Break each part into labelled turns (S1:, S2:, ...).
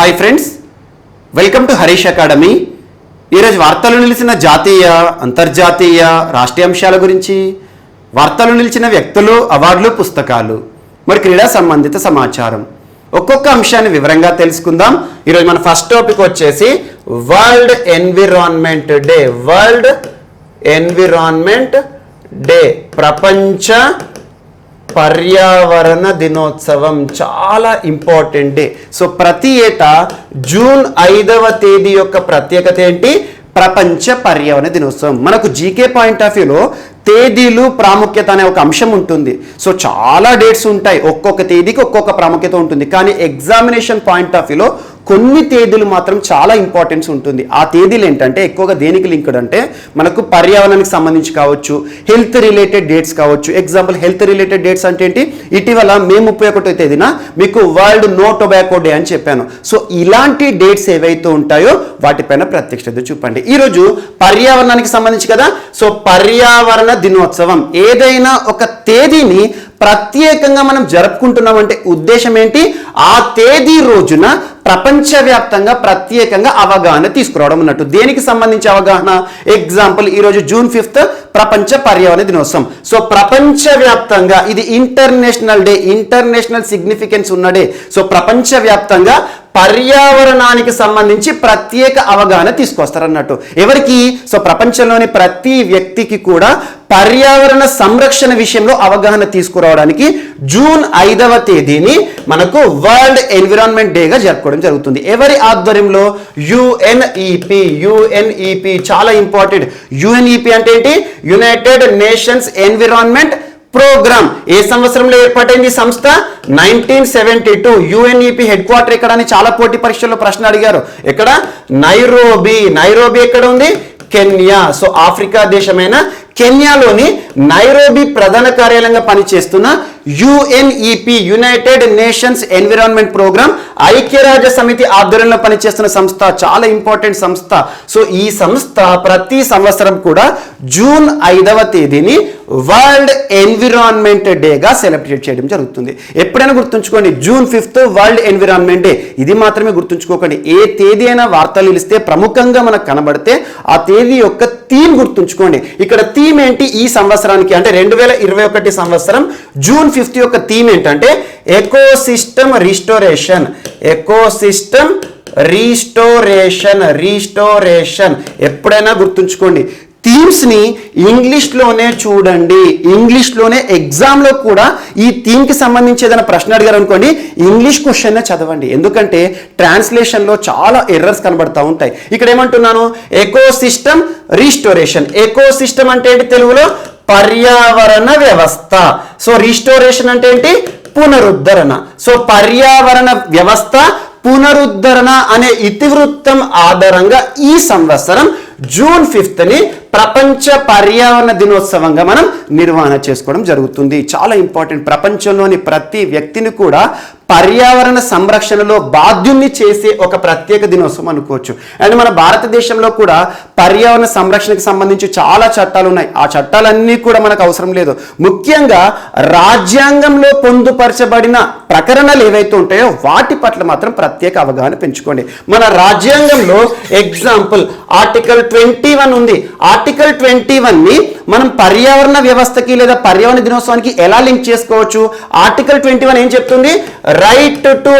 S1: Hi friends, welcome to Harish academy. ఈరోజు వార్తలు నిలిచిన జాతీయ, అంతర్జాతీయ, రాష్ట్రీయ అంశాల గురించి, వార్తలు నిలిచిన వ్యక్తులు, అవార్డులు, పుస్తకాలు, మరి క్రీడా సంబంధిత సమాచారం, ఒక్కొక్క అంశాన్ని వివరంగా తెలుసుకుందాం. ఈరోజు మన ఫస్ట్ టాపిక్ వచ్చేసి world environment day. World environment day, ప్రపంచ పర్యావరణ దినోత్సవం. చాలా ఇంపార్టెంట్ డే. సో ప్రతి ఏటా జూన్ 5వ తేదీ యొక్క ప్రత్యేకత ఏంటి? ప్రపంచ పర్యావరణ దినోత్సవం. మనకు జీకే పాయింట్ ఆఫ్ వ్యూలో తేదీలు ప్రాముఖ్యత అనే ఒక అంశం ఉంటుంది. సో చాలా డేట్స్ ఉంటాయి, ఒక్కొక్క తేదీకి ఒక్కొక్క ప్రాముఖ్యత ఉంటుంది. కానీ ఎగ్జామినేషన్ పాయింట్ ఆఫ్ వ్యూలో కొన్ని తేదీలు మాత్రం చాలా ఇంపార్టెన్స్ ఉంటుంది. ఆ తేదీలు ఏంటంటే ఎక్కువగా దేనికి లింక్డ్ అంటే మనకు పర్యావరణానికి సంబంధించి కావచ్చు, హెల్త్ రిలేటెడ్ డేట్స్ కావచ్చు. ఎగ్జాంపుల్ హెల్త్ రిలేటెడ్ డేట్స్ అంటే ఏంటి? ఇటీవల మే 31వ తేదీన మీకు వరల్డ్ నో టొబాకో డే అని చెప్పాను. సో ఇలాంటి డేట్స్ ఏవైతే ఉంటాయో వాటిపైన ప్రత్యేక శ్రద్ధ చూపండి. ఈరోజు పర్యావరణానికి సంబంధించి కదా, సో పర్యావరణ దినోత్సవం. ఏదైనా ఒక తేదీని ప్రత్యేకంగా మనం జరుపుకుంటున్నామంటే ఉద్దేశం ఏంటి? ఆ తేదీ రోజున ప్రపంచవ్యాప్తంగా ప్రత్యేకంగా అవగాహన తీసుకురావడం అన్నట్టు. దేనికి సంబంధించి అవగాహన? ఎగ్జాంపుల్ ఈరోజు జూన్ 5th ప్రపంచ పర్యావరణ దినోత్సవం. సో ప్రపంచవ్యాప్తంగా ఇది ఇంటర్నేషనల్ డే, ఇంటర్నేషనల్ సిగ్నిఫికెన్స్ ఉన్న డే. సో ప్రపంచవ్యాప్తంగా పర్యావరణానికి సంబంధించి ప్రత్యేక అవగాహన తీసుకొస్తారన్నట్టు. ఎవరికి? సో ప్రపంచంలోని ప్రతి వ్యక్తికి కూడా పర్యావరణ సంరక్షణ విషయంలో అవగాహన తీసుకురావడానికి జూన్ 5వ తేదీని మనకు వరల్డ్ ఎన్విరాన్మెంట్ డేగా జరుపుకోవడం జరుగుతుంది. ఎవరి ఆధ్వర్యంలో? యుఎన్ఈపి. చాలా ఇంపార్టెంట్. యుఎన్ఈపి అంటే ఏంటి? United Nations Environment Programme. ఏ సంవత్సరంలో ఏర్పాటైంది ఈ సంస్థ? 1972. యుఎన్ఈపి హెడ్ క్వార్టర్ ఎక్కడ అని చాలా పోటీ పరీక్షల్లో ప్రశ్న అడిగారు. ఎక్కడ? నైరోబి. నైరోబి ఎక్కడ ఉంది? కెన్యా. సో ఆఫ్రికా దేశమైన కెన్యాలోని నైరోబి ప్రధాన కార్యాలయంగా పనిచేస్తున్న UNEP, United Nations Environment Programme, ఐక్యరాజ్య సమితి ఆధ్వర్యంలో పనిచేస్తున్న సంస్థ. చాలా ఇంపార్టెంట్ సంస్థ. సో ఈ సంస్థ ప్రతి సంవత్సరం కూడా జూన్ 5వ తేదీని వరల్డ్ ఎన్విరాన్మెంట్ డేగా సెలబ్రేట్ చేయడం జరుగుతుంది. ఎప్పుడైనా గుర్తుంచుకోండి, June 5th world environment day. ఇది మాత్రమే గుర్తుంచుకోకండి. ఏ తేదీ అయినా వార్తలు ఇస్తే ప్రముఖంగా మనకు కనబడితే ఆ తేదీ యొక్క థీమ్ గుర్తుంచుకోండి. ఇక్కడ థీమ్ ఏంటి? ఈ సంవత్సరానికి అంటే 2021 సంవత్సరం జూన్ 5th యొక్క థీమ్ ఏంటంటే ఎకోసిస్టమ్ రిస్టోరేషన్. Ecosystem restoration. ఎప్పుడైనా గుర్తుంచుకోండి, థీమ్స్ ని ఇంగ్లీష్లోనే చూడండి. ఇంగ్లీష్లోనే ఎగ్జామ్లో కూడా ఈ థీమ్కి సంబంధించి ఏదైనా ప్రశ్న అడిగారు అనుకోండి, ఇంగ్లీష్ క్వశ్చన్ చదవండి. ఎందుకంటే ట్రాన్స్లేషన్లో చాలా ఎర్రర్స్ కనబడతా ఉంటాయి. ఇక్కడ ఏమంటున్నాను? Ecosystem restoration. ఎకోసిస్టమ్ అంటే ఏంటి తెలుగులో? పర్యావరణ వ్యవస్థ. సో రీస్టోరేషన్ అంటే ఏంటి? పునరుద్ధరణ. సో పర్యావరణ వ్యవస్థ పునరుద్ధరణ అనే ఇతివృత్తం ఆధారంగా ఈ సంవత్సరం జూన్ 5th ప్రపంచ పర్యావరణ దినోత్సవంగా మనం నిర్వహణ చేసుకోవడం జరుగుతుంది. చాలా ఇంపార్టెంట్. ప్రపంచంలోని ప్రతి వ్యక్తిని కూడా పర్యావరణ సంరక్షణలో బాధ్యుల్ని చేసే ఒక ప్రత్యేక దినోత్సవం అనుకోవచ్చు. అండ్ మన భారతదేశంలో కూడా పర్యావరణ సంరక్షణకు సంబంధించి చాలా చట్టాలు ఉన్నాయి. ఆ చట్టాలన్నీ కూడా మనకు అవసరం లేదు. ముఖ్యంగా రాజ్యాంగంలో పొందుపరచబడిన ప్రకరణలు ఏవైతే ఉంటాయో వాటి పట్ల మాత్రం ప్రత్యేక అవగాహన పెంచుకోండి. మన రాజ్యాంగంలో ఎగ్జాంపుల్ ఆర్టికల్ 21 ఉంది. ఆర్టికల్ 21ని మనం పర్యావరణ వ్యవస్థకి లేదా పర్యావరణ దినోత్సవానికి ఎలా లింక్ చేసుకోవచ్చు? ఆర్టికల్ 21 ఏం చెప్తుంది? రైట్ టు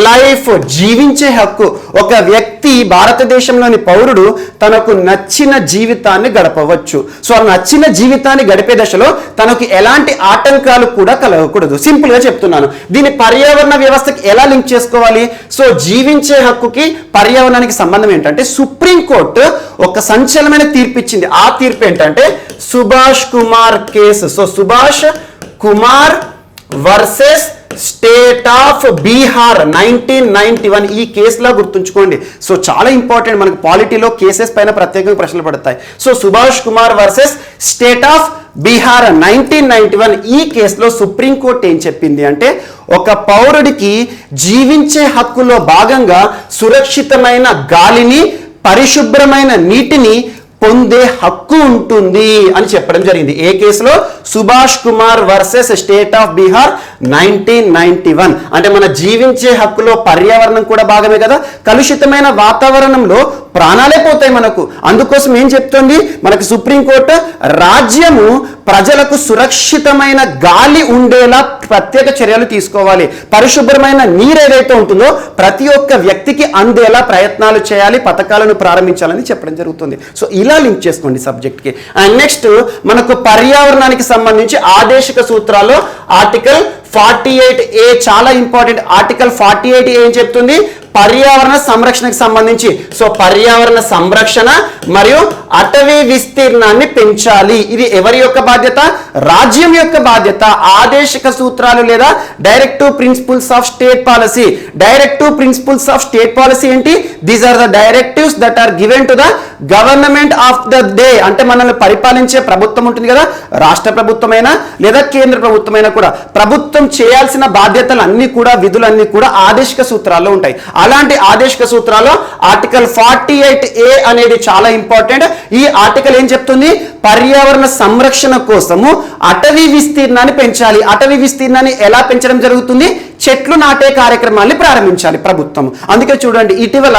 S1: లైఫ్, జీవించే హక్కు. ఒక వ్యక్తి, భారతదేశంలోని పౌరుడు తనకు నచ్చిన జీవితాన్ని గడపవచ్చు. సో ఆ నచ్చిన జీవితాన్ని గడిపే దశలో తనకు ఎలాంటి ఆటంకాలు కూడా కలగకూడదు. సింపుల్ గా చెప్తున్నాను. దీన్ని పర్యావరణ వ్యవస్థకి ఎలా లింక్ చేసుకోవాలి? సో జీవించే హక్కుకి పర్యావరణానికి సంబంధం ఏంటంటే సుప్రీంకోర్టు ఒక సంచలనమైన తీర్పు ఇచ్చింది. ఆ తీర్పు ఏంటంటే Subhash Kumar case. So Subhash Kumar versus state of Bihar 1991. ఈ కేసులా గుర్తుంచుకోండి. సో చాలా ఇంపార్టెంట్. మనకు పాలిటీలో కేసెస్ పైన ప్రత్యేకంగా ప్రశ్నలు పడతాయి. So Subhash Kumar versus state of Bihar 1991. ఈ కేసులో సుప్రీంకోర్టు ఏం చెప్పింది అంటే ఒక పౌరుడికి జీవించే హక్కులో భాగంగా సురక్షితమైన గాలిని, పరిశుభ్రమైన నీటిని, పొందే హక్కు ఉంటుంది అని చెప్పడం జరిగింది. ఏ కేసులో? Subhash Kumar versus state of Bihar 1991. అంటే మన జీవించే హక్కులో పర్యావరణం కూడా భాగమే కదా. కలుషితమైన వాతావరణంలో ప్రాణాలే పోతాయి మనకు. అందుకోసం ఏం చెప్తుంది మనకి సుప్రీంకోర్టు? రాజ్యము ప్రజలకు సురక్షితమైన గాలి ఉండేలా ప్రత్యేక చర్యలు తీసుకోవాలి. పరిశుభ్రమైన నీరు ఏదైతే ఉంటుందో ప్రతి ఒక్క వ్యక్తికి అందేలా ప్రయత్నాలు చేయాలి, పథకాలను ప్రారంభించాలని చెప్పడం జరుగుతుంది. సో ఇలా లింక్ చేసుకోండి సబ్జెక్ట్కి. అండ్ నెక్స్ట్ మనకు పర్యావరణానికి సంబంధించి ఆదేశిక సూత్రాల్లో ఆర్టికల్ 48A చాలా ఇంపార్టెంట్. ఆర్టికల్ 48A ఏం చెప్తుంది? పర్యావరణ సంరక్షణకు సంబంధించి. సో పర్యావరణ సంరక్షణ మరియు అటవీ విస్తీర్ణాన్ని పెంచాలి. ఇది ఎవరి యొక్క బాధ్యత? రాజ్యం యొక్క బాధ్యత. ఆదేశిక సూత్రాలు లేదా directive principles of state policy. Directive principles of state policy ఏంటి? These are the directives that are given to the government of the day. అంటే మనల్ని పరిపాలించే ప్రభుత్వం ఉంటుంది కదా, రాష్ట్ర ప్రభుత్వమైనా లేదా కేంద్ర ప్రభుత్వమైనా కూడా ప్రభుత్వం చేయాల్సిన బాధ్యతలు అన్ని కూడా, విధులన్నీ కూడా ఆదేశిక సూత్రాల్లో ఉంటాయి. అలాంటి ఆదేశిక సూత్రాల్లో ఆర్టికల్ 48A అనేది చాలా ఇంపార్టెంట్. ఈ ఆర్టికల్ ఏం చెప్తుంది? పర్యావరణ సంరక్షణ కోసము అటవీ విస్తీర్ణాన్ని పెంచాలి. అటవీ విస్తీర్ణాన్ని ఎలా పెంచడం జరుగుతుంది? చెట్లు నాటే కార్యక్రమాన్ని ప్రారంభించాలి ప్రభుత్వం. అందుకే చూడండి, ఇటీవల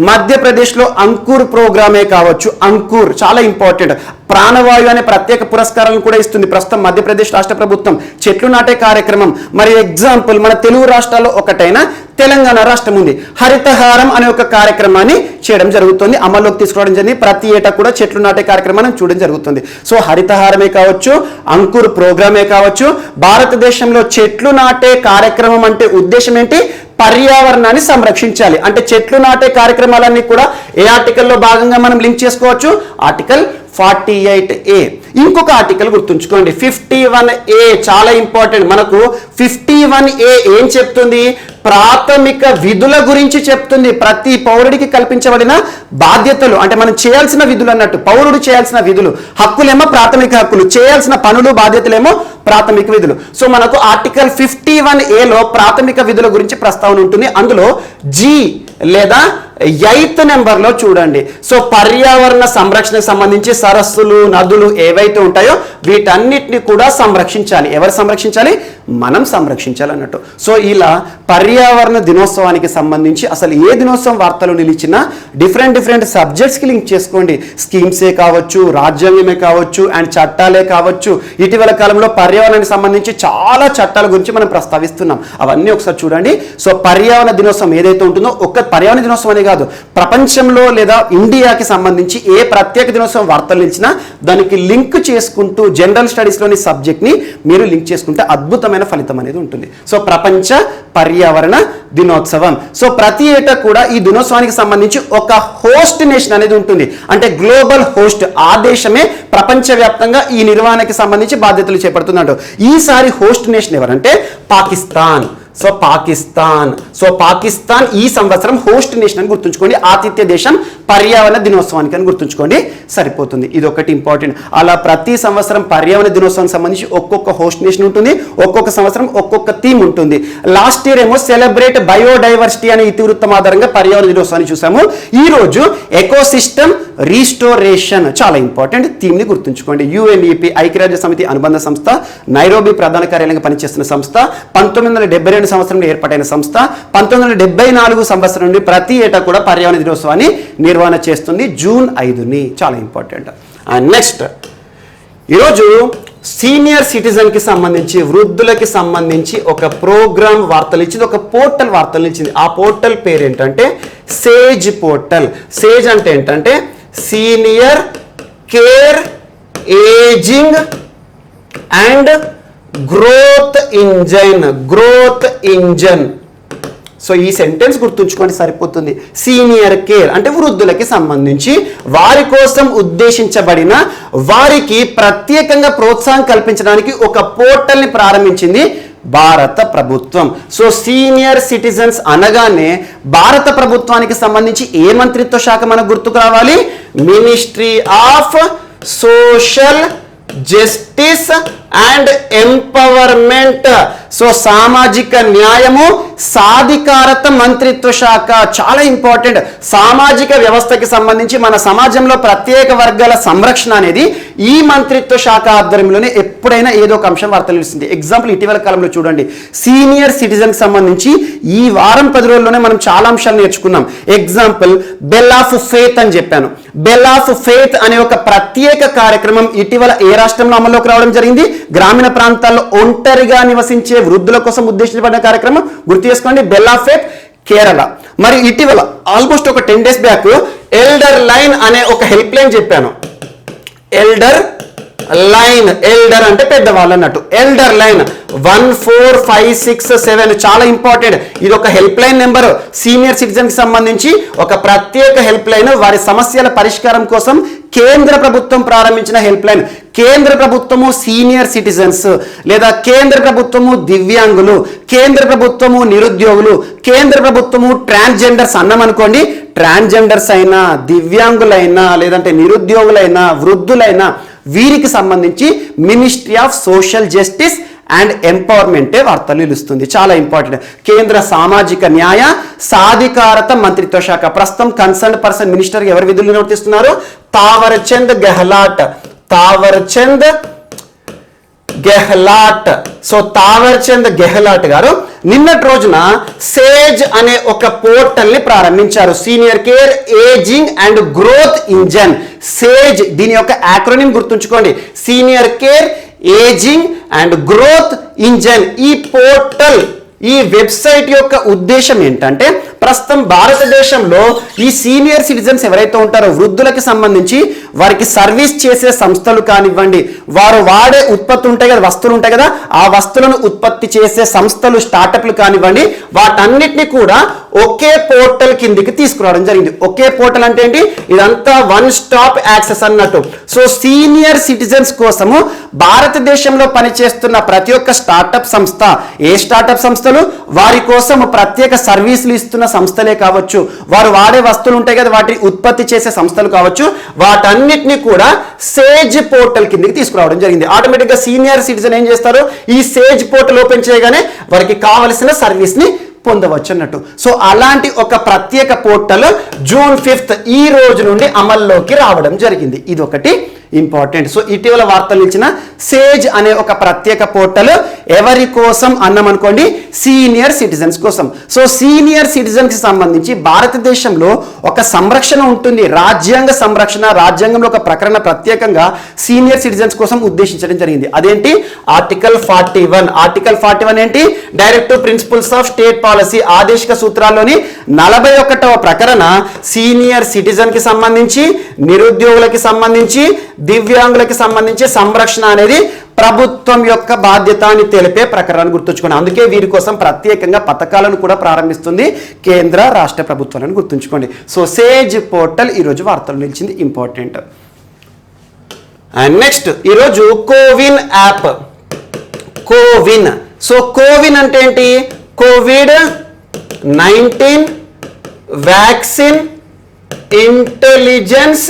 S1: మధ్యప్రదేశ్లో అంకుర్ ప్రోగ్రామే కావచ్చు, అంకుర్ చాలా ఇంపార్టెంట్. ప్రాణవాయు అనే ప్రత్యేక పురస్కారాలను కూడా ఇస్తుంది ప్రస్తుతం మధ్యప్రదేశ్ రాష్ట్ర ప్రభుత్వం చెట్లు నాటే కార్యక్రమం. మరి ఎగ్జాంపుల్ మన తెలుగు రాష్ట్రాల్లో ఒకటైన తెలంగాణ రాష్ట్రం ఉంది. హరితహారం అనే ఒక కార్యక్రమాన్ని చేయడం జరుగుతుంది, అమల్లోకి తీసుకురావడం జరిగింది. ప్రతి ఏటా కూడా చెట్లు నాటే కార్యక్రమాన్ని చూడడం జరుగుతుంది. సో హరితహారమే కావచ్చు, అంకుర్ ప్రోగ్రామే కావచ్చు, భారతదేశంలో చెట్లు నాటే కార్యక్రమం అంటే ఉద్దేశం ఏంటి? పర్యావరణాన్ని సంరక్షించాలి. అంటే చెట్లు నాటే కార్యక్రమాలన్నీ కూడా ఏ ఆర్టికల్లో భాగంగా మనం లింక్ చేసుకోవచ్చు? Article 48A. ఇంకొక ఆర్టికల్ గుర్తుంచుకోండి, 51A చాలా ఇంపార్టెంట్. మనకు 51A ఏం చెప్తుంది? ప్రాథమిక విధుల గురించి చెప్తుంది. ప్రతి పౌరుడికి కల్పించబడిన బాధ్యతలు, అంటే మనం చేయాల్సిన విధులు అన్నట్టు. పౌరుడు చేయాల్సిన విధులు, హక్కులేమో ప్రాథమిక హక్కులు, చేయాల్సిన పనులు బాధ్యతలేమో ప్రాథమిక విధులు. సో మనకు ఆర్టికల్ 51Aలో ప్రాథమిక విధుల గురించి ప్రస్తావన ఉంటుంది. అందులో G లేదా 8th నెంబర్లో చూడండి. సో పర్యావరణ సంరక్షణకు సంబంధించి సరస్సులు, నదులు ఏవైతే ఉంటాయో వీటన్నిటిని కూడా సంరక్షించాలి. ఎవరు సంరక్షించాలి? మనం సంరక్షించాలి అన్నట్టు. సో ఇలా పర్యావరణ దినోత్సవానికి సంబంధించి అసలు ఏ దినోత్సవం వార్తలు నిలిచినా డిఫరెంట్ సబ్జెక్ట్స్కి లింక్ చేసుకోండి. స్కీమ్సే కావచ్చు, రాజ్యాంగమే కావచ్చు, అండ్ చట్టాలే కావచ్చు. ఇటీవల కాలంలో పర్యావరణానికి సంబంధించి చాలా చట్టాల గురించి మనం ప్రస్తావిస్తున్నాం. అవన్నీ ఒకసారి చూడండి. సో పర్యావరణ దినోత్సవం ఏదైతే ఉంటుందో, ఒక్క పర్యావరణ దినోత్సవం అనే కాదు, ప్రపంచంలో లేదా ఇండియాకి సంబంధించి ఏ ప్రత్యేక దినోత్సవం వార్తలు నిలిచినా దానికి లింక్ చేసుకుంటూ జనరల్ స్టడీస్లోని సబ్జెక్ట్ని మీరు లింక్ చేసుకుంటే అద్భుతమైన ఫలితం అనేది ఉంటుంది. సో ప్రపంచ పర్యావరణ దినోత్సవం. సో ప్రతి ఏటా కూడా ఈ దినోత్సవానికి సంబంధించి ఒక హోస్ట్ నేషన్ అనేది ఉంటుంది. అంటే గ్లోబల్ హోస్ట్, ఆ దేశమే ప్రపంచవ్యాప్తంగా ఈ నిర్వహణకి సంబంధించి బాధ్యతలు చేపడుతుందంట. ఈసారి హోస్ట్ నేషన్ ఎవరంటే పాకిస్తాన్. సో పాకిస్తాన్ ఈ సంవత్సరం హోస్ట్ నేషన్ అని గుర్తుంచుకోండి. ఆతిథ్య దేశం పర్యావరణ దినోత్సవానికి అని గుర్తుంచుకోండి, సరిపోతుంది. ఇది ఒకటి ఇంపార్టెంట్. అలా ప్రతి సంవత్సరం పర్యావరణ దినోత్సవానికి సంబంధించి ఒక్కొక్క హోస్ట్ నేషన్ ఉంటుంది, ఒక్కొక్క సంవత్సరం ఒక్కొక్క థీమ్ ఉంటుంది. లాస్ట్ ఇయర్ ఏమో సెలబ్రేట్ బయోడైవర్సిటీ అనే ఇతివృత్తం ఆధారంగా పర్యావరణ దినోత్సవాన్ని చూసాము. ఈ రోజు ఎకోసిస్టమ్ రీస్టోరేషన్ చాలా ఇంపార్టెంట్ థీమ్ని గుర్తుంచుకోండి. UNEP ఐక్యరాజ్య సమితి అనుబంధ సంస్థ, నైరోబి ప్రధాన కార్యాలయంగా పనిచేస్తున్న సంస్థ, 1972 సంవత్సరంలో ఏర్పాటైన సంస్థ. 1974 సంవత్సరం నుండి ప్రతి ఏటా కూడా పర్యావరణ దినోత్సవాన్ని నిర్వహణ చేస్తుంది జూన్ 5ని. చాలా ఇంపార్టెంట్. అండ్ నెక్స్ట్ ఈరోజు సీనియర్ సిటిజన్కి సంబంధించి, వృద్ధులకి సంబంధించి ఒక ప్రోగ్రామ్ వార్తలు ఇచ్చింది, ఒక పోర్టల్ వార్తలు ఇచ్చింది. ఆ పోర్టల్ పేరు ఏంటంటే సేజ్ పోర్టల్. సేజ్ అంటే ఏంటంటే senior care ageing and growth engine. So ఈ సెంటెన్స్ గుర్తుంచుకోండి, సరిపోతుంది. సీనియర్ కేర్ అంటే వృద్ధులకి సంబంధించి వారి కోసం ఉద్దేశించబడిన, వారికి ప్రత్యేకంగా ప్రోత్సాహం కల్పించడానికి ఒక పోర్టల్ని ప్రారంభించింది భారత ప్రభుత్వం. సో సీనియర్ సిటిజన్స్ అనగానే భారత ప్రభుత్వానికి సంబంధించి ఏ మంత్రిత్వ శాఖ మనకు గుర్తుకు రావాలి? Ministry of Social Justice and empowerment. So సామాజిక న్యాయము సాధికారత మంత్రిత్వ శాఖ చాలా ఇంపార్టెంట్. సామాజిక వ్యవస్థకి సంబంధించి మన సమాజంలో ప్రత్యేక వర్గాల సంరక్షణ అనేది ఈ మంత్రిత్వ శాఖ ఆధ్వర్యంలోనే ఎప్పుడైనా ఏదో ఒక అంశం వార్తలు నిలుస్తుంది. ఎగ్జాంపుల్ ఇటీవల కాలంలో చూడండి, సీనియర్ సిటిజన్ సంబంధించి ఈ వారం 10 రోజుల్లోనే మనం చాలా అంశాలు నేర్చుకున్నాం. ఎగ్జాంపుల్ బెల్ ఆఫ్ ఫెయిత్ అని చెప్పాను. బెల్ ఆఫ్ ఫెయిత్ అనే ఒక ప్రత్యేక కార్యక్రమం ఇటీవల ఏ రాష్ట్రంలో అమల్లోకి రావడం జరిగింది? గ్రామీణ ప్రాంతాల్లో ఒంటరిగా నివసించే వృద్ధుల కోసం ఉద్దేశించబడిన కార్యక్రమం. గుర్తు చేసుకోండి, బెల్ ఆఫ్ ఫెయిత్ కేరళ. మరి ఇటీవల ఆల్మోస్ట్ ఒక 10 days బ్యాక్ ఎల్డర్ లైన్ అనే ఒక హెల్ప్ లైన్ చెప్పాను. ఎల్డర్ లైన్, ఎల్డర్ అంటే పెద్దవాళ్ళు అన్నట్టు. ఎల్డర్ లైన్ 14567 చాలా ఇంపార్టెంట్. ఇది ఒక help line number. Senior citizen కి సంబంధించి ఒక ప్రత్యేక హెల్ప్ లైన్, వారి సమస్యల పరిష్కారం కోసం కేంద్ర ప్రభుత్వం ప్రారంభించిన హెల్ప్ లైన్. కేంద్ర ప్రభుత్వము సీనియర్ సిటిజన్స్, లేదా కేంద్ర ప్రభుత్వము దివ్యాంగులు, కేంద్ర ప్రభుత్వము నిరుద్యోగులు, కేంద్ర ప్రభుత్వము ట్రాన్స్జెండర్స్ అన్నామనుకోండి. ట్రాన్స్జెండర్స్ అయినా, దివ్యాంగులైనా, లేదంటే నిరుద్యోగులైనా, వృద్ధులైనా, వీరికి సంబంధించి Ministry of Social Justice and ఎంపవర్మెంటే వార్తలు నిలుస్తుంది. చాలా ఇంపార్టెంట్. కేంద్ర సామాజిక న్యాయ సాధికారత మంత్రిత్వ శాఖ. ప్రస్తుతం కన్సర్న్ పర్సన్ మినిస్టర్ ఎవరి విధులు నిర్వర్తిస్తున్నారు? తావర్చంద్ గెహ్లాట్. తావర్చంద్ గెహ్లాట్. సో తావర్చంద్ గెహ్లాట్ గారు నిన్నటి రోజున సేజ్ అనే ఒక పోర్టల్ ని ప్రారంభించారు. Senior care ageing and growth engine. SAGE, దీని యొక్క యాక్రోనిమ్ గుర్తుంచుకోండి, senior care ageing and growth engine. ఈ పోర్టల్, ఈ వెబ్సైట్ యొక్క ఉద్దేశం ఏంటంటే, ప్రస్తుతం భారతదేశంలో ఈ సీనియర్ సిటిజన్స్ ఎవరైతే ఉంటారో వృద్ధులకి సంబంధించి వారికి సర్వీస్ చేసే సంస్థలు కానివ్వండి, వారు వాడే ఉత్పత్తులు ఉంటాయి కదా, వస్తువులు ఉంటాయి కదా, ఆ వస్తువులను ఉత్పత్తి చేసే సంస్థలు, స్టార్టప్లు కానివ్వండి, వాటన్నిటిని కూడా ఒకే పోర్టల్ కిందికి తీసుకురావడం జరిగింది. ఒకే పోర్టల్ అంటే ఏంటి? ఇదంతా వన్ స్టాప్ యాక్సెస్ అన్నట్టు. సో సీనియర్ సిటిజన్స్ కోసము భారతదేశంలో పనిచేస్తున్న ప్రతి ఒక్క స్టార్టప్ సంస్థ, ఏ స్టార్టప్ సంస్థలు, వారి కోసం ప్రత్యేక సర్వీసులు ఇస్తున్న సంస్థలే కావచ్చు, వారు వాడే వస్తువులు ఉంటాయి కదా, వాటిని ఉత్పత్తి చేసే సంస్థలు కావచ్చు, వాటన్నిటిని కూడా సేజ్ పోర్టల్ కిందకి తీసుకురావడం జరిగింది. ఆటోమేటిక్ గా సీనియర్ సిటిజన్ ఏం చేస్తారు? ఈ సేజ్ పోర్టల్ ఓపెన్ చేయగానే వారికి కావలసిన సర్వీస్ ని పొందవచ్చు అన్నట్టు. సో అలాంటి ఒక ప్రత్యేక పోర్టల్ June 5th ఈ రోజు నుండి అమల్లోకి రావడం జరిగింది. ఇది ఒకటి ఇంపార్టెంట్. సో ఇటీవల వార్తలు ఇచ్చిన సేజ్ అనే ఒక ప్రత్యేక పోర్టల్ ఎవరి కోసం అన్నామనుకోండి? సీనియర్ సిటిజన్స్ కోసం. సో సీనియర్ సిటిజన్ కి సంబంధించి భారతదేశంలో ఒక సంరక్షణ ఉంటుంది, రాజ్యాంగ సంరక్షణ. రాజ్యాంగంలో ఒక ప్రకరణ ప్రత్యేకంగా సీనియర్ సిటిజన్స్ కోసం ఉద్దేశించడం జరిగింది. అదేంటి? ఆర్టికల్ 41. ఆర్టికల్ 41 ఏంటి? Directive principles of state policy, ఆదేశిక సూత్రాల్లోని 41వ ప్రకరణ సీనియర్ సిటిజన్ కి సంబంధించి, నిరుద్యోగులకి సంబంధించి, దివ్యాంగులకి సంబంధించి సంరక్షణ అనేది ప్రభుత్వం యొక్క బాధ్యత అని తెలిపే ప్రకరణాన్ని గుర్తుంచుకోండి. అందుకే వీరి కోసం ప్రత్యేకంగా పథకాలను కూడా ప్రారంభిస్తుంది కేంద్ర రాష్ట్ర ప్రభుత్వాలను గుర్తుంచుకోండి. సో సేజ్ పోర్టల్ ఈరోజు వార్తలు నిలిచింది, ఇంపార్టెంట్. అండ్ నెక్స్ట్ ఈరోజు CoWIN app. CoWIN. So CoWIN అంటే ఏంటి? COVID-19 vaccine intelligence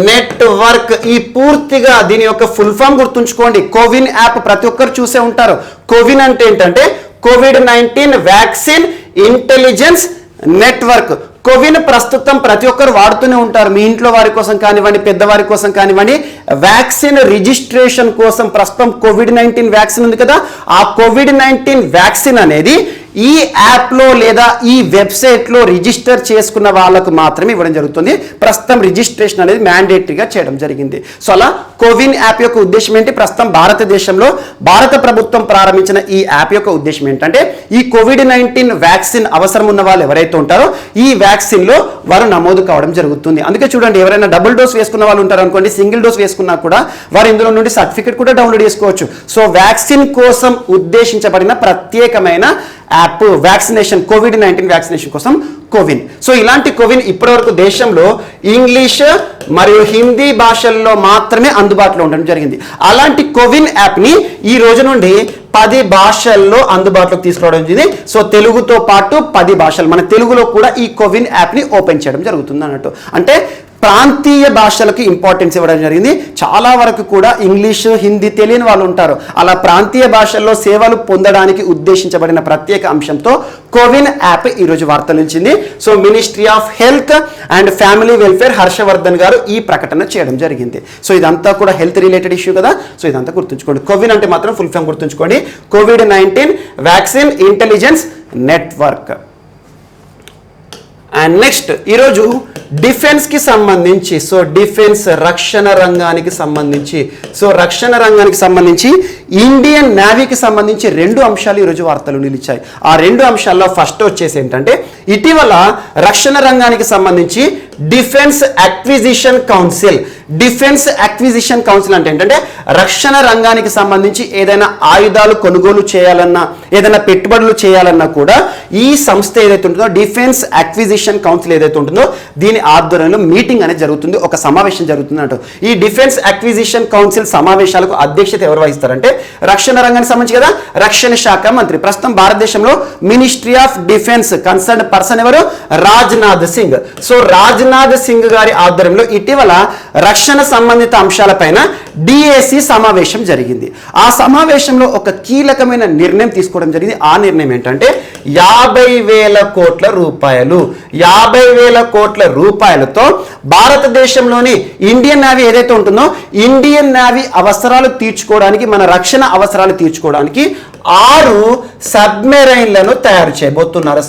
S1: network. ఈ పూర్తిగా దీని యొక్క ఫుల్ ఫామ్ గుర్తుంచుకోండి. కోవిన్ యాప్ ప్రతి ఒక్కరు చూసే ఉంటారు. కోవిన్ అంటే ఏంటంటే COVID-19 vaccine intelligence network. CoWIN ప్రస్తుతం ప్రతి ఒక్కరు వాడుతూనే ఉంటారు. మీ ఇంట్లో వారి కోసం కానివ్వండి, పెద్దవారి కోసం కానివ్వండి, వ్యాక్సిన్ రిజిస్ట్రేషన్ కోసం ప్రస్తుతం COVID-19 వ్యాక్సిన్ ఉంది కదా, ఆ COVID-19 వ్యాక్సిన్ అనేది ఈ యాప్లో లేదా ఈ వెబ్సైట్లో రిజిస్టర్ చేసుకున్న వాళ్ళకు మాత్రమే ఇవ్వడం జరుగుతుంది. ప్రస్తుతం రిజిస్ట్రేషన్ అనేది మ్యాండేటరీగా చేయడం జరిగింది. సో అలా కోవిన్ యాప్ యొక్క ఉద్దేశం ఏంటి? ప్రస్తుతం భారతదేశంలో భారత ప్రభుత్వం ప్రారంభించిన ఈ యాప్ యొక్క ఉద్దేశం ఏంటంటే, ఈ COVID-19 వ్యాక్సిన్ అవసరం ఉన్న వాళ్ళు ఎవరైతే ఉంటారో ఈ వ్యాక్సిన్లో వారు నమోదు కావడం జరుగుతుంది. అందుకే చూడండి, ఎవరైనా డబుల్ డోస్ వేసుకున్న వాళ్ళు ఉంటారు అనుకోండి, సింగిల్ డోస్ వేసుకున్నా కూడా వారు ఇందులో నుండి సర్టిఫికేట్ కూడా డౌన్లోడ్ చేసుకోవచ్చు. సో వ్యాక్సిన్ కోసం ఉద్దేశించబడిన ప్రత్యేకమైన యాప్ వ్యాక్సినేషన్, COVID-19 వ్యాక్సినేషన్ కోసం కోవిన్. సో ఇలాంటి కోవిన్ ఇప్పటివరకు దేశంలో ఇంగ్లీష్ మరియు హిందీ భాషల్లో మాత్రమే అందుబాటులో ఉండడం జరిగింది. అలాంటి కోవిన్ యాప్ని ఈ రోజు నుండి 10 భాషల్లో అందుబాటులోకి తీసుకురావడం జరిగింది. సో తెలుగుతో పాటు 10 భాషలు, మన తెలుగులో కూడా ఈ కోవిన్ యాప్ని ఓపెన్ చేయడం జరుగుతుంది అన్నట్టు. అంటే ప్రాంతీయ భాషలకు ఇంపార్టెన్స్ ఇవ్వడం జరిగింది. చాలా వరకు కూడా ఇంగ్లీష్, హిందీ తెలియని వాళ్ళు ఉంటారు. అలా ప్రాంతీయ భాషల్లో సేవలు పొందడానికి ఉద్దేశించబడిన ప్రత్యేక అంశంతో కోవిన్ యాప్ ఈరోజు వార్తలు నిలిచింది. So ministry of health and family welfare Harshvardhan గారు ఈ ప్రకటన చేయడం జరిగింది. సో ఇదంతా కూడా హెల్త్ రిలేటెడ్ ఇష్యూ కదా. సో ఇదంతా గుర్తుంచుకోండి. కోవిన్ అంటే మాత్రం ఫుల్ ఫామ్ గుర్తుంచుకోండి, COVID-19 vaccine intelligence network. And next ఈరోజు డిఫెన్స్కి సంబంధించి, సో డిఫెన్స్ రక్షణ రంగానికి సంబంధించి, సో రక్షణ రంగానికి సంబంధించి ఇండియన్ నేవీకి సంబంధించి 2 అంశాలు ఈరోజు వార్తలు నిలిచాయి. ఆ 2 అంశాల్లో ఫస్ట్ వచ్చేసి ఏంటంటే ఇటీవల రక్షణ రంగానికి సంబంధించి డిఫెన్స్ అక్విజిషన్ కౌన్సిల్ అంటే ఏంటంటే రక్షణ రంగానికి సంబంధించి ఏదైనా ఆయుధాలు కొనుగోలు చేయాలన్నా, ఏదైనా పెట్టుబడులు చేయాలన్నా కూడా ఈ సంస్థ ఏదైతే ఉంటుందో డిఫెన్స్ అక్విజిషన్ కౌన్సిల్ ఏదైతే ఉంటుందో దీని ఆధ్వర్యంలో మీటింగ్ అనేది జరుగుతుంది, ఒక సమావేశం జరుగుతుంది అంటూ. ఈ డిఫెన్స్ అక్విజిషన్ కౌన్సిల్ సమావేశాలకు అధ్యక్షత ఎవరు వహిస్తారంటే రక్షణ రంగానికి సంబంధించి కదా రక్షణ శాఖ మంత్రి. ప్రస్తుతం భారతదేశంలో ministry of defence concern person ఎవరు? రాజ్నాథ్ సింగ్. సో రాజ్నాథ్ సింగ్ గారి ఆధ్వర్యంలో ఇటీవల రక్షణ సంబంధిత అంశాలపైన డిఏసి సమావేశం జరిగింది. ఆ సమావేశంలో ఒక కీలకమైన నిర్ణయం తీసుకోవడం జరిగింది. ఆ నిర్ణయం ఏంటంటే 50,000 కోట్ల రూపాయలు, 50,000 కోట్ల రూపాయలతో భారతదేశంలోని ఇండియన్ నేవీ ఏదైతే ఉంటుందో ఇండియన్ నేవీ అవసరాలు తీర్చుకోవడానికి, మన రక్షణ అవసరాలు తీర్చుకోవడానికి 6 సబ్మెరైన్లను తయారు చేయబోతున్నారు.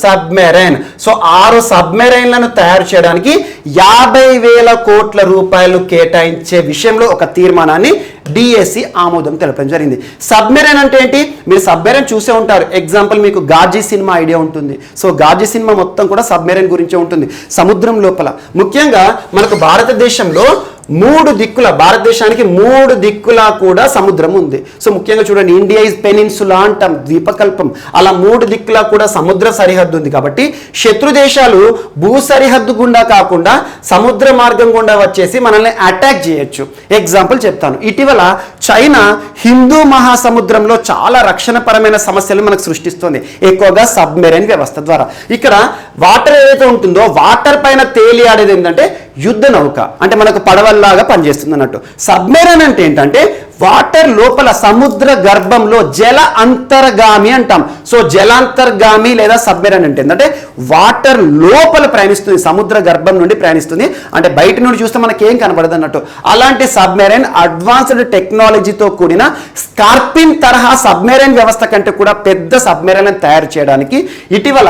S1: సో 6 సబ్మెరైన్లను తయారు చేయడానికి 50,000 కోట్ల రూపాయలు కేటాయించే విషయంలో ఒక తీర్మానాన్ని డిఎస్సి ఆమోదం తెలపడం జరిగింది. సబ్మెరైన్ అంటే ఏంటి? మీరు సబ్మెరైన్ చూసే ఉంటారు. ఎగ్జాంపుల్ మీకు గాజీ సినిమా ఐడియా ఉంటుంది. సో గాజీ సినిమా మొత్తం కూడా సబ్మెరైన్ గురించే ఉంటుంది. సముద్రం లోపల ముఖ్యంగా మనకు భారతదేశంలో 3 దిక్కుల, భారతదేశానికి 3 దిక్కులా కూడా సముద్రం ఉంది. సో ముఖ్యంగా చూడండి, ఇండియా ఇస్ పెనిన్సులా అంటాం, ద్వీపకల్పం. అలా 3 దిక్కులా కూడా సముద్ర సరిహద్దు ఉంది. కాబట్టి శత్రు దేశాలు భూ సరిహద్దు గుండా కాకుండా సముద్ర మార్గం గుండా వచ్చేసి మనల్ని అటాక్ చేయొచ్చు. ఎగ్జాంపుల్ చెప్తాను. ఇటీవల చైనా హిందూ మహాసముద్రంలో చాలా రక్షణపరమైన సమస్యలు మనకు సృష్టిస్తుంది, ఎక్కువగా సబ్మెరైన్ వ్యవస్థ ద్వారా. ఇక్కడ వాటర్ ఏదైతే ఉంటుందో వాటర్ పైన తేలియాడేది ఏంటంటే యుద్ధ నౌక, అంటే మనకు పడవల్లాగా పనిచేస్తుంది అన్నట్టు. సబ్మెరైన్ అంటే ఏంటంటే వాటర్ లోపల సముద్ర గర్భంలో జల అంతర్గామి అంటాం. సో జలాంతర్గామి లేదా సబ్మెరైన్ అంటే ఏంటంటే వాటర్ లోపల ప్రయాణిస్తుంది, సముద్ర గర్భం నుండి ప్రయాణిస్తుంది. అంటే బయట నుండి చూస్తే మనకి ఏం కనబడదు అన్నట్టు. అలాంటి సబ్మెరైన్ అడ్వాన్స్డ్ టెక్నాలజీతో కూడిన స్కార్పిన్ తరహా సబ్మెరైన్ వ్యవస్థ కంటే కూడా పెద్ద సబ్మెరైన్ తయారు చేయడానికి ఇటీవల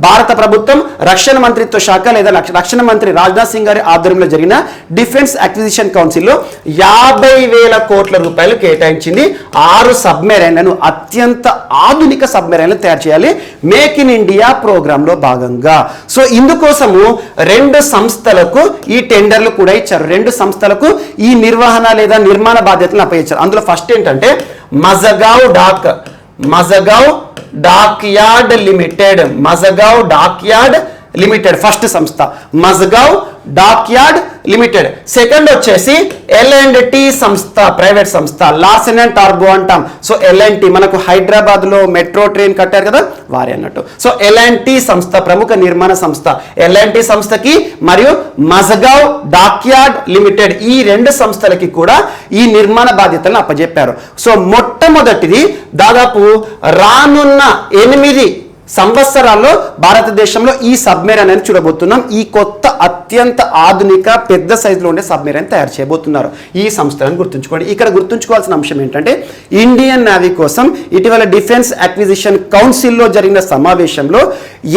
S1: భారత ప్రభుత్వం రక్షణ మంత్రిత్వ శాఖ లేదా రక్షణ మంత్రి రాజ్నాథ్ సింగ్ గారి ఆధ్వర్యంలో జరిగిన డిఫెన్స్ అక్విజిషన్ కౌన్సిల్లో 50,000 కోట్ల రూపాయలు కేటాయించింది. 6 సబ్మెరైన్లను, అత్యంత ఆధునిక సబ్మెరైన్లు తయారు చేయాలి మేక్ ఇన్ ఇండియా ప్రోగ్రామ్ లో భాగంగా. సో ఇందుకోసము 2 సంస్థలకు ఈ టెండర్లు కూడా ఇచ్చారు. 2 సంస్థలకు ఈ నిర్వహణ లేదా నిర్మాణ బాధ్యతలను అప్పగించారు. అందులో ఫస్ట్ ఏంటంటే మజగావ్ డాక్యార్డ్ లిమిటెడ్ ఫస్ట్ సంస్థ, మజగావ్ డాక్యార్డ్ లిమిటెడ్. సెకండ్ వచ్చేసి L&T సంస్థ, ప్రైవేట్ సంస్థ, లార్సెన్ అండ్ టార్బో అంటాం. సో L&T మనకు హైదరాబాద్ లో మెట్రో ట్రైన్ కట్టారు కదా వారి అన్నట్టు. సో L&T సంస్థ ప్రముఖ నిర్మాణ సంస్థ. L&T సంస్థకి మరియు మజగావ్ డాక్యార్డ్ లిమిటెడ్ ఈ 2 సంస్థలకి కూడా ఈ నిర్మాణ బాధ్యతలను అప్పజెప్పారు. సో మొట్టమొదటిది దాదాపు రానున్న 8 సంవత్సరాల్లో భారతదేశంలో ఈ సబ్మెరైన్ అనేది చూడబోతున్నాం. ఈ కొత్త అత్యంత ఆధునిక పెద్ద సైజులో ఉండే సబ్మెరైన్ తయారు చేయబోతున్నారు ఈ సంస్థలను గుర్తుంచుకోండి. ఇక్కడ గుర్తుంచుకోవాల్సిన అంశం ఏంటంటే ఇండియన్ నేవీ కోసం ఇటీవల డిఫెన్స్ అక్విజిషన్ కౌన్సిల్లో జరిగిన సమావేశంలో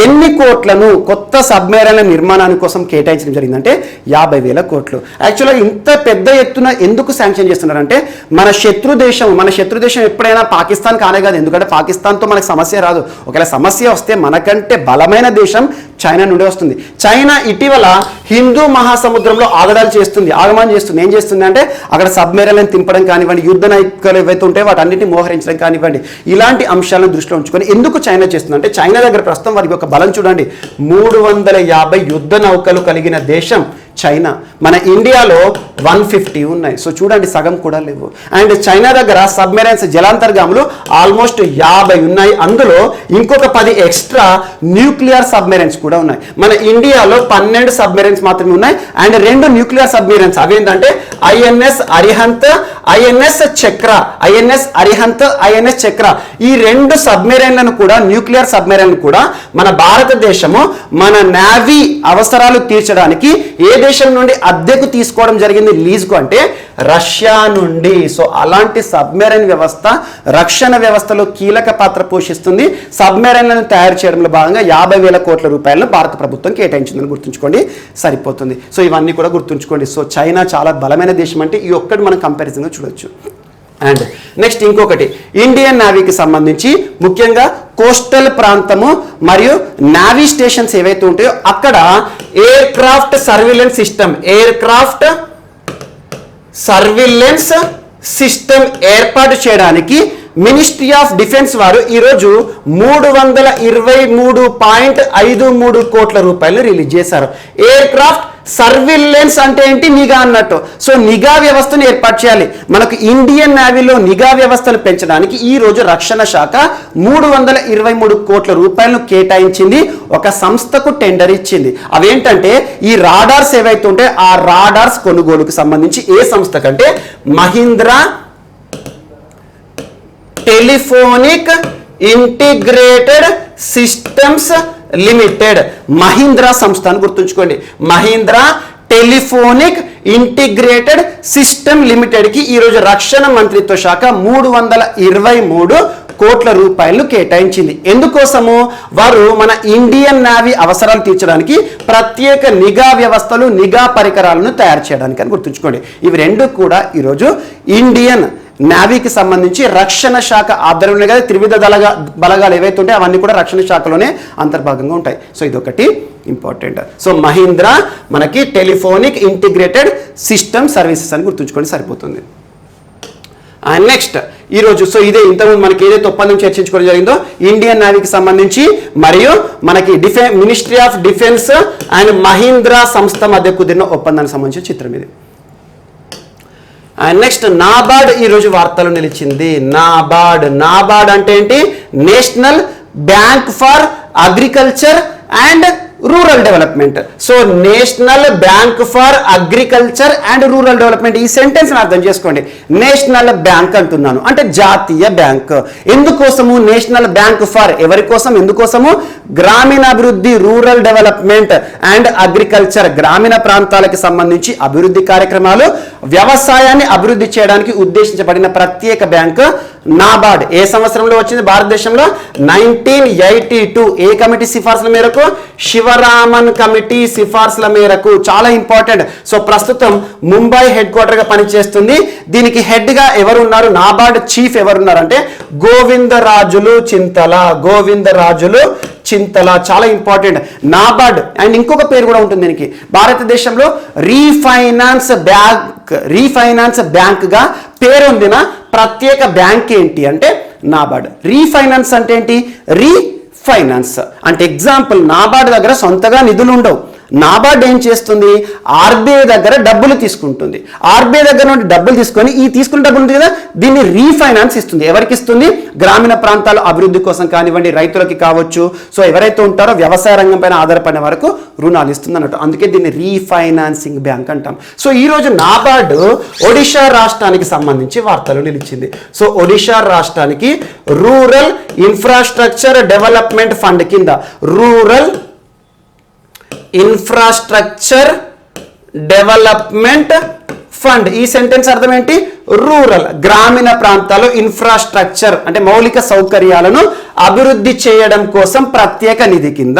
S1: ఎన్ని కోట్లను కొత్త సబ్మెరైన్ల నిర్మాణాని కోసం కేటాయించడం జరిగిందంటే 50,000 కోట్లు. యాక్చువల్గా ఇంత పెద్ద ఎత్తున ఎందుకు శాంక్షన్ చేస్తున్నారంటే మన శత్రు దేశం ఎప్పుడైనా పాకిస్తాన్ కానే కాదు. ఎందుకంటే పాకిస్తాన్తో మనకు సమస్య రాదు. ఒకవేళ సమస్య వస్తే మనకంటే బలమైన దేశం చైనా నుండి వస్తుంది. చైనా ఇటీవల హిందూ మహాసముద్రంలో ఆగమనం చేస్తుంది. ఏం చేస్తుంది అంటే అక్కడ సబ్మెరైన్లను తింపడం కానివ్వండి, యుద్ధ నౌకలు ఏవైతే ఉంటాయో వాటన్నిటిని మోహరించడం కానివ్వండి, ఇలాంటి అంశాలను దృష్టిలో ఉంచుకొని ఎందుకు చైనా చేస్తుంది అంటే చైనా దగ్గర ప్రస్తుతం వారికి ఒక బలం చూడండి, 350 యుద్ధ నౌకలు కలిగిన దేశం చైనా. మన ఇండియాలో 150 ఉన్నాయి. సో చూడండి, సగం కూడా లేవు. అండ్ చైనా దగ్గర సబ్మెరైన్స్ జలాంతర్గాములు ఆల్మోస్ట్ 50 ఉన్నాయి. అందులో ఇంకొక 10 ఎక్స్ట్రా న్యూక్లియర్ సబ్మెరైన్స్ కూడా ఉన్నాయి. మన ఇండియాలో 12 సబ్మెరైన్స్ మాత్రమే ఉన్నాయి. అండ్ 2 న్యూక్లియర్ సబ్మెరైన్స్ అవేంటంటే ఐఎన్ఎస్ అరిహంత్, ఐఎన్ఎస్ చక్ర, ఐఎన్ఎస్ అరిహంత్, ఐఎన్ఎస్ చక్ర. ఈ 2 సబ్మెరైన్లను కూడా, న్యూక్లియర్ సబ్మెరైన్లను కూడా మన భారతదేశము మన నేవీ అవసరాలు తీర్చడానికి ఏ దేశం నుండి అద్దెకు తీసుకోవడం జరిగింది లీజుకు అంటే రష్యా నుండి. సో అలాంటి సబ్మెరైన్ వ్యవస్థ రక్షణ వ్యవస్థలో కీలక పాత్ర పోషిస్తుంది. సబ్మెరైన్లను తయారు చేయడంలో భాగంగా 50,000 కోట్ల రూపాయలను భారత ప్రభుత్వం కేటాయించిందని గుర్తుంచుకోండి, సరిపోతుంది. సో ఇవన్నీ కూడా గుర్తుంచుకోండి. సో చైనా చాలా బలమైన దేశం అంటే ఈ ఒక్కటి మనం కంపారిజన్గా చూడొచ్చు. అండ్ నెక్స్ట్ ఇంకొకటి, ఇండియన్ నేవీకి సంబంధించి ముఖ్యంగా కోస్టల్ ప్రాంతము మరియు నేవీ స్టేషన్స్ ఏవైతే ఉంటాయో అక్కడ ఎయిర్ క్రాఫ్ట్ సర్విలెన్స్ సిస్టమ్ ఏర్పాటు చేయడానికి మినిస్ట్రీ ఆఫ్ డిఫెన్స్ వారు ఈరోజు 323.53 కోట్ల రూపాయలు రిలీజ్ చేశారు. ఎయిర్ క్రాఫ్ట్ సర్విలెన్స్ అంటే ఏంటి? నిఘా అన్నట్టు. సో నిఘా వ్యవస్థను ఏర్పాటు చేయాలి. మనకు ఇండియన్ నేవీలో నిఘా వ్యవస్థను పెంచడానికి ఈ రోజు రక్షణ శాఖ 323 కోట్ల రూపాయలను కేటాయించింది. ఒక సంస్థకు టెండర్ ఇచ్చింది. అవేంటంటే ఈ రాడార్స్ ఏవైతే ఉంటాయో ఆ రాడార్స్ కొనుగోలుకు సంబంధించి ఏ సంస్థ కంటే Mahindra telephonic integrated systems limited, Mahindra సంస్థ అని గుర్తుంచుకోండి. మహీంద్రా టెలిఫోనిక్ ఇంటిగ్రేటెడ్ సిస్టమ్ లిమిటెడ్కి ఈరోజు రక్షణ మంత్రిత్వ శాఖ 323 కోట్ల రూపాయలు కేటాయించింది. ఎందుకోసము? వారు మన ఇండియన్ నేవీ అవసరాలు తీర్చడానికి ప్రత్యేక నిఘా వ్యవస్థలు, నిఘా పరికరాలను తయారు చేయడానికి అని గుర్తుంచుకోండి. ఇవి 2 కూడా ఈరోజు ఇండియన్ నేవీకి సంబంధించి రక్షణ శాఖ ఆధ్వర్యంలో కదా త్రివిధ బలగాలు ఏవైతే ఉంటాయో అవన్నీ కూడా రక్షణ శాఖలోనే అంతర్భాగంగా ఉంటాయి. సో ఇదొకటి ఇంపార్టెంట్. సో మహీంద్రా మనకి టెలిఫోనిక్ ఇంటిగ్రేటెడ్ సిస్టమ్ సర్వీసెస్ అని గుర్తుంచుకోండి, సరిపోతుంది. అండ్ నెక్స్ట్ ఈరోజు సో ఇదే ఇంతకుముందు మనకి ఏదైతే ఒప్పందం చర్చించుకోవడం జరిగిందో ఇండియన్ నేవీకి సంబంధించి మరియు మనకి ministry of defence and Mahindra సంస్థ మధ్య కుదిరిన ఒప్పందానికి సంబంధించిన చిత్రం ఇది. అండ్ నెక్స్ట్ నాబార్డ్ ఈరోజు వార్తలు నిలిచింది. నాబార్డ్ అంటే ఏంటి? National Bank for Agriculture and Rural Development. So National Bank for Agriculture and Rural Development, ఈ సెంటెన్స్ అర్థం చేసుకోండి. నేషనల్ బ్యాంక్ అంటున్నాను అంటే జాతీయ బ్యాంక్. ఎందుకోసము నేషనల్ బ్యాంక్ ఫర్? ఎవరి కోసం, ఎందుకోసము? గ్రామీణాభివృద్ధి, రూరల్ డెవలప్మెంట్ అండ్ అగ్రికల్చర్, గ్రామీణ ప్రాంతాలకు సంబంధించి అభివృద్ధి కార్యక్రమాలు, వ్యవసాయాన్ని అభివృద్ధి చేయడానికి ఉద్దేశించబడిన ప్రత్యేక బ్యాంక్ నాబార్డ్. ఏ సంవత్సరంలో వచ్చింది భారతదేశంలో? 1982. ఏ కమిటీ సిఫార్సుల మేరకు? శివరామన్ కమిటీ సిఫార్సుల మేరకు. చాలా ఇంపార్టెంట్. సో ప్రస్తుతం ముంబై హెడ్ క్వార్టర్గా పనిచేస్తుంది. దీనికి హెడ్గా ఎవరున్నారు? నాబార్డ్ చీఫ్ ఎవరున్నారంటే గోవిందరాజులు చింతల. చాలా ఇంపార్టెంట్ నాబార్డ్. అండ్ ఇంకొక పేరు కూడా ఉంటుంది దీనికి. భారతదేశంలో రీఫైనాన్స్ బ్యాంక్ గా పేరొందిన ప్రత్యేక బ్యాంక్ ఏంటి అంటే నాబార్డ్. రీఫైనాన్స్ అంటే ఏంటి? రీఫైనాన్స్ అంటే ఎగ్జాంపుల్, నాబార్డ్ దగ్గర సొంతగా నిధులు ఉండవు. నాబార్డ్ ఏం చేస్తుంది? ఆర్బీఐ దగ్గర డబ్బులు తీసుకుంటుంది. ఆర్బీఐ దగ్గర నుండి డబ్బులు తీసుకొని ఈ తీసుకున్న డబ్బులు ఉంది కదా దీన్ని రీఫైనాన్స్ ఇస్తుంది. ఎవరికి ఇస్తుంది? గ్రామీణ ప్రాంతాల అభివృద్ధి కోసం కానివ్వండి, రైతులకి కావచ్చు. సో ఎవరైతే ఉంటారో వ్యవసాయ రంగం పైన ఆధారపడిన వరకు రుణాలు ఇస్తుంది అన్నట్టు. అందుకే దీన్ని రీఫైనాన్సింగ్ బ్యాంక్ అంటాం. సో ఈ రోజు నాబార్డ్ ఒడిషా రాష్ట్రానికి సంబంధించి వార్తలు నిలిచింది. సో ఒడిషా రాష్ట్రానికి రూరల్ ఇన్ఫ్రాస్ట్రక్చర్ డెవలప్మెంట్ ఫండ్ కింద, రూరల్ ఇన్ఫ్రాస్ట్రక్చర్ డెవలప్మెంట్ ఫండ్, ఈ సెంటెన్స్ అర్థం ఏంటి? రూరల్, గ్రామీణ ప్రాంతాల్లో ఇన్ఫ్రాస్ట్రక్చర్ అంటే మౌలిక సౌకర్యాలను అభివృద్ధి చేయడం కోసం ప్రత్యేక నిధి కింద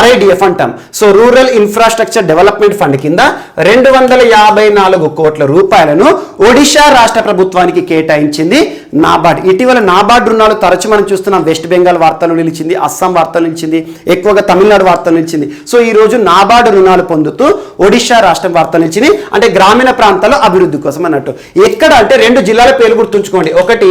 S1: RIDF అంటాం. So rural infrastructure development fund కింద 254 కోట్ల రూపాయలను ఒడిషా రాష్ట్ర ప్రభుత్వానికి కేటాయించింది నాబార్డ్. ఇటీవల నాబార్డ్ రుణాలు తరచు మనం చూస్తున్నాం. వెస్ట్ బెంగాల్ వార్తలు నిలిచింది, అస్సాం వార్తలు నిలిచింది, ఎక్కువగా తమిళనాడు వార్తలు నిలిచింది. సో ఈ రోజు నాబార్డ్ రుణాలు పొందుతూ ఒడిషా రాష్ట్రం వార్తలు నిలిచింది. అంటే గ్రామీణ ప్రాంతాల్లో అభివృద్ధి కోసం అన్నట్టు. ఎక్కడ అంటే 2 జిల్లాల పేర్లు గుర్తుంచుకోండి. ఒకటి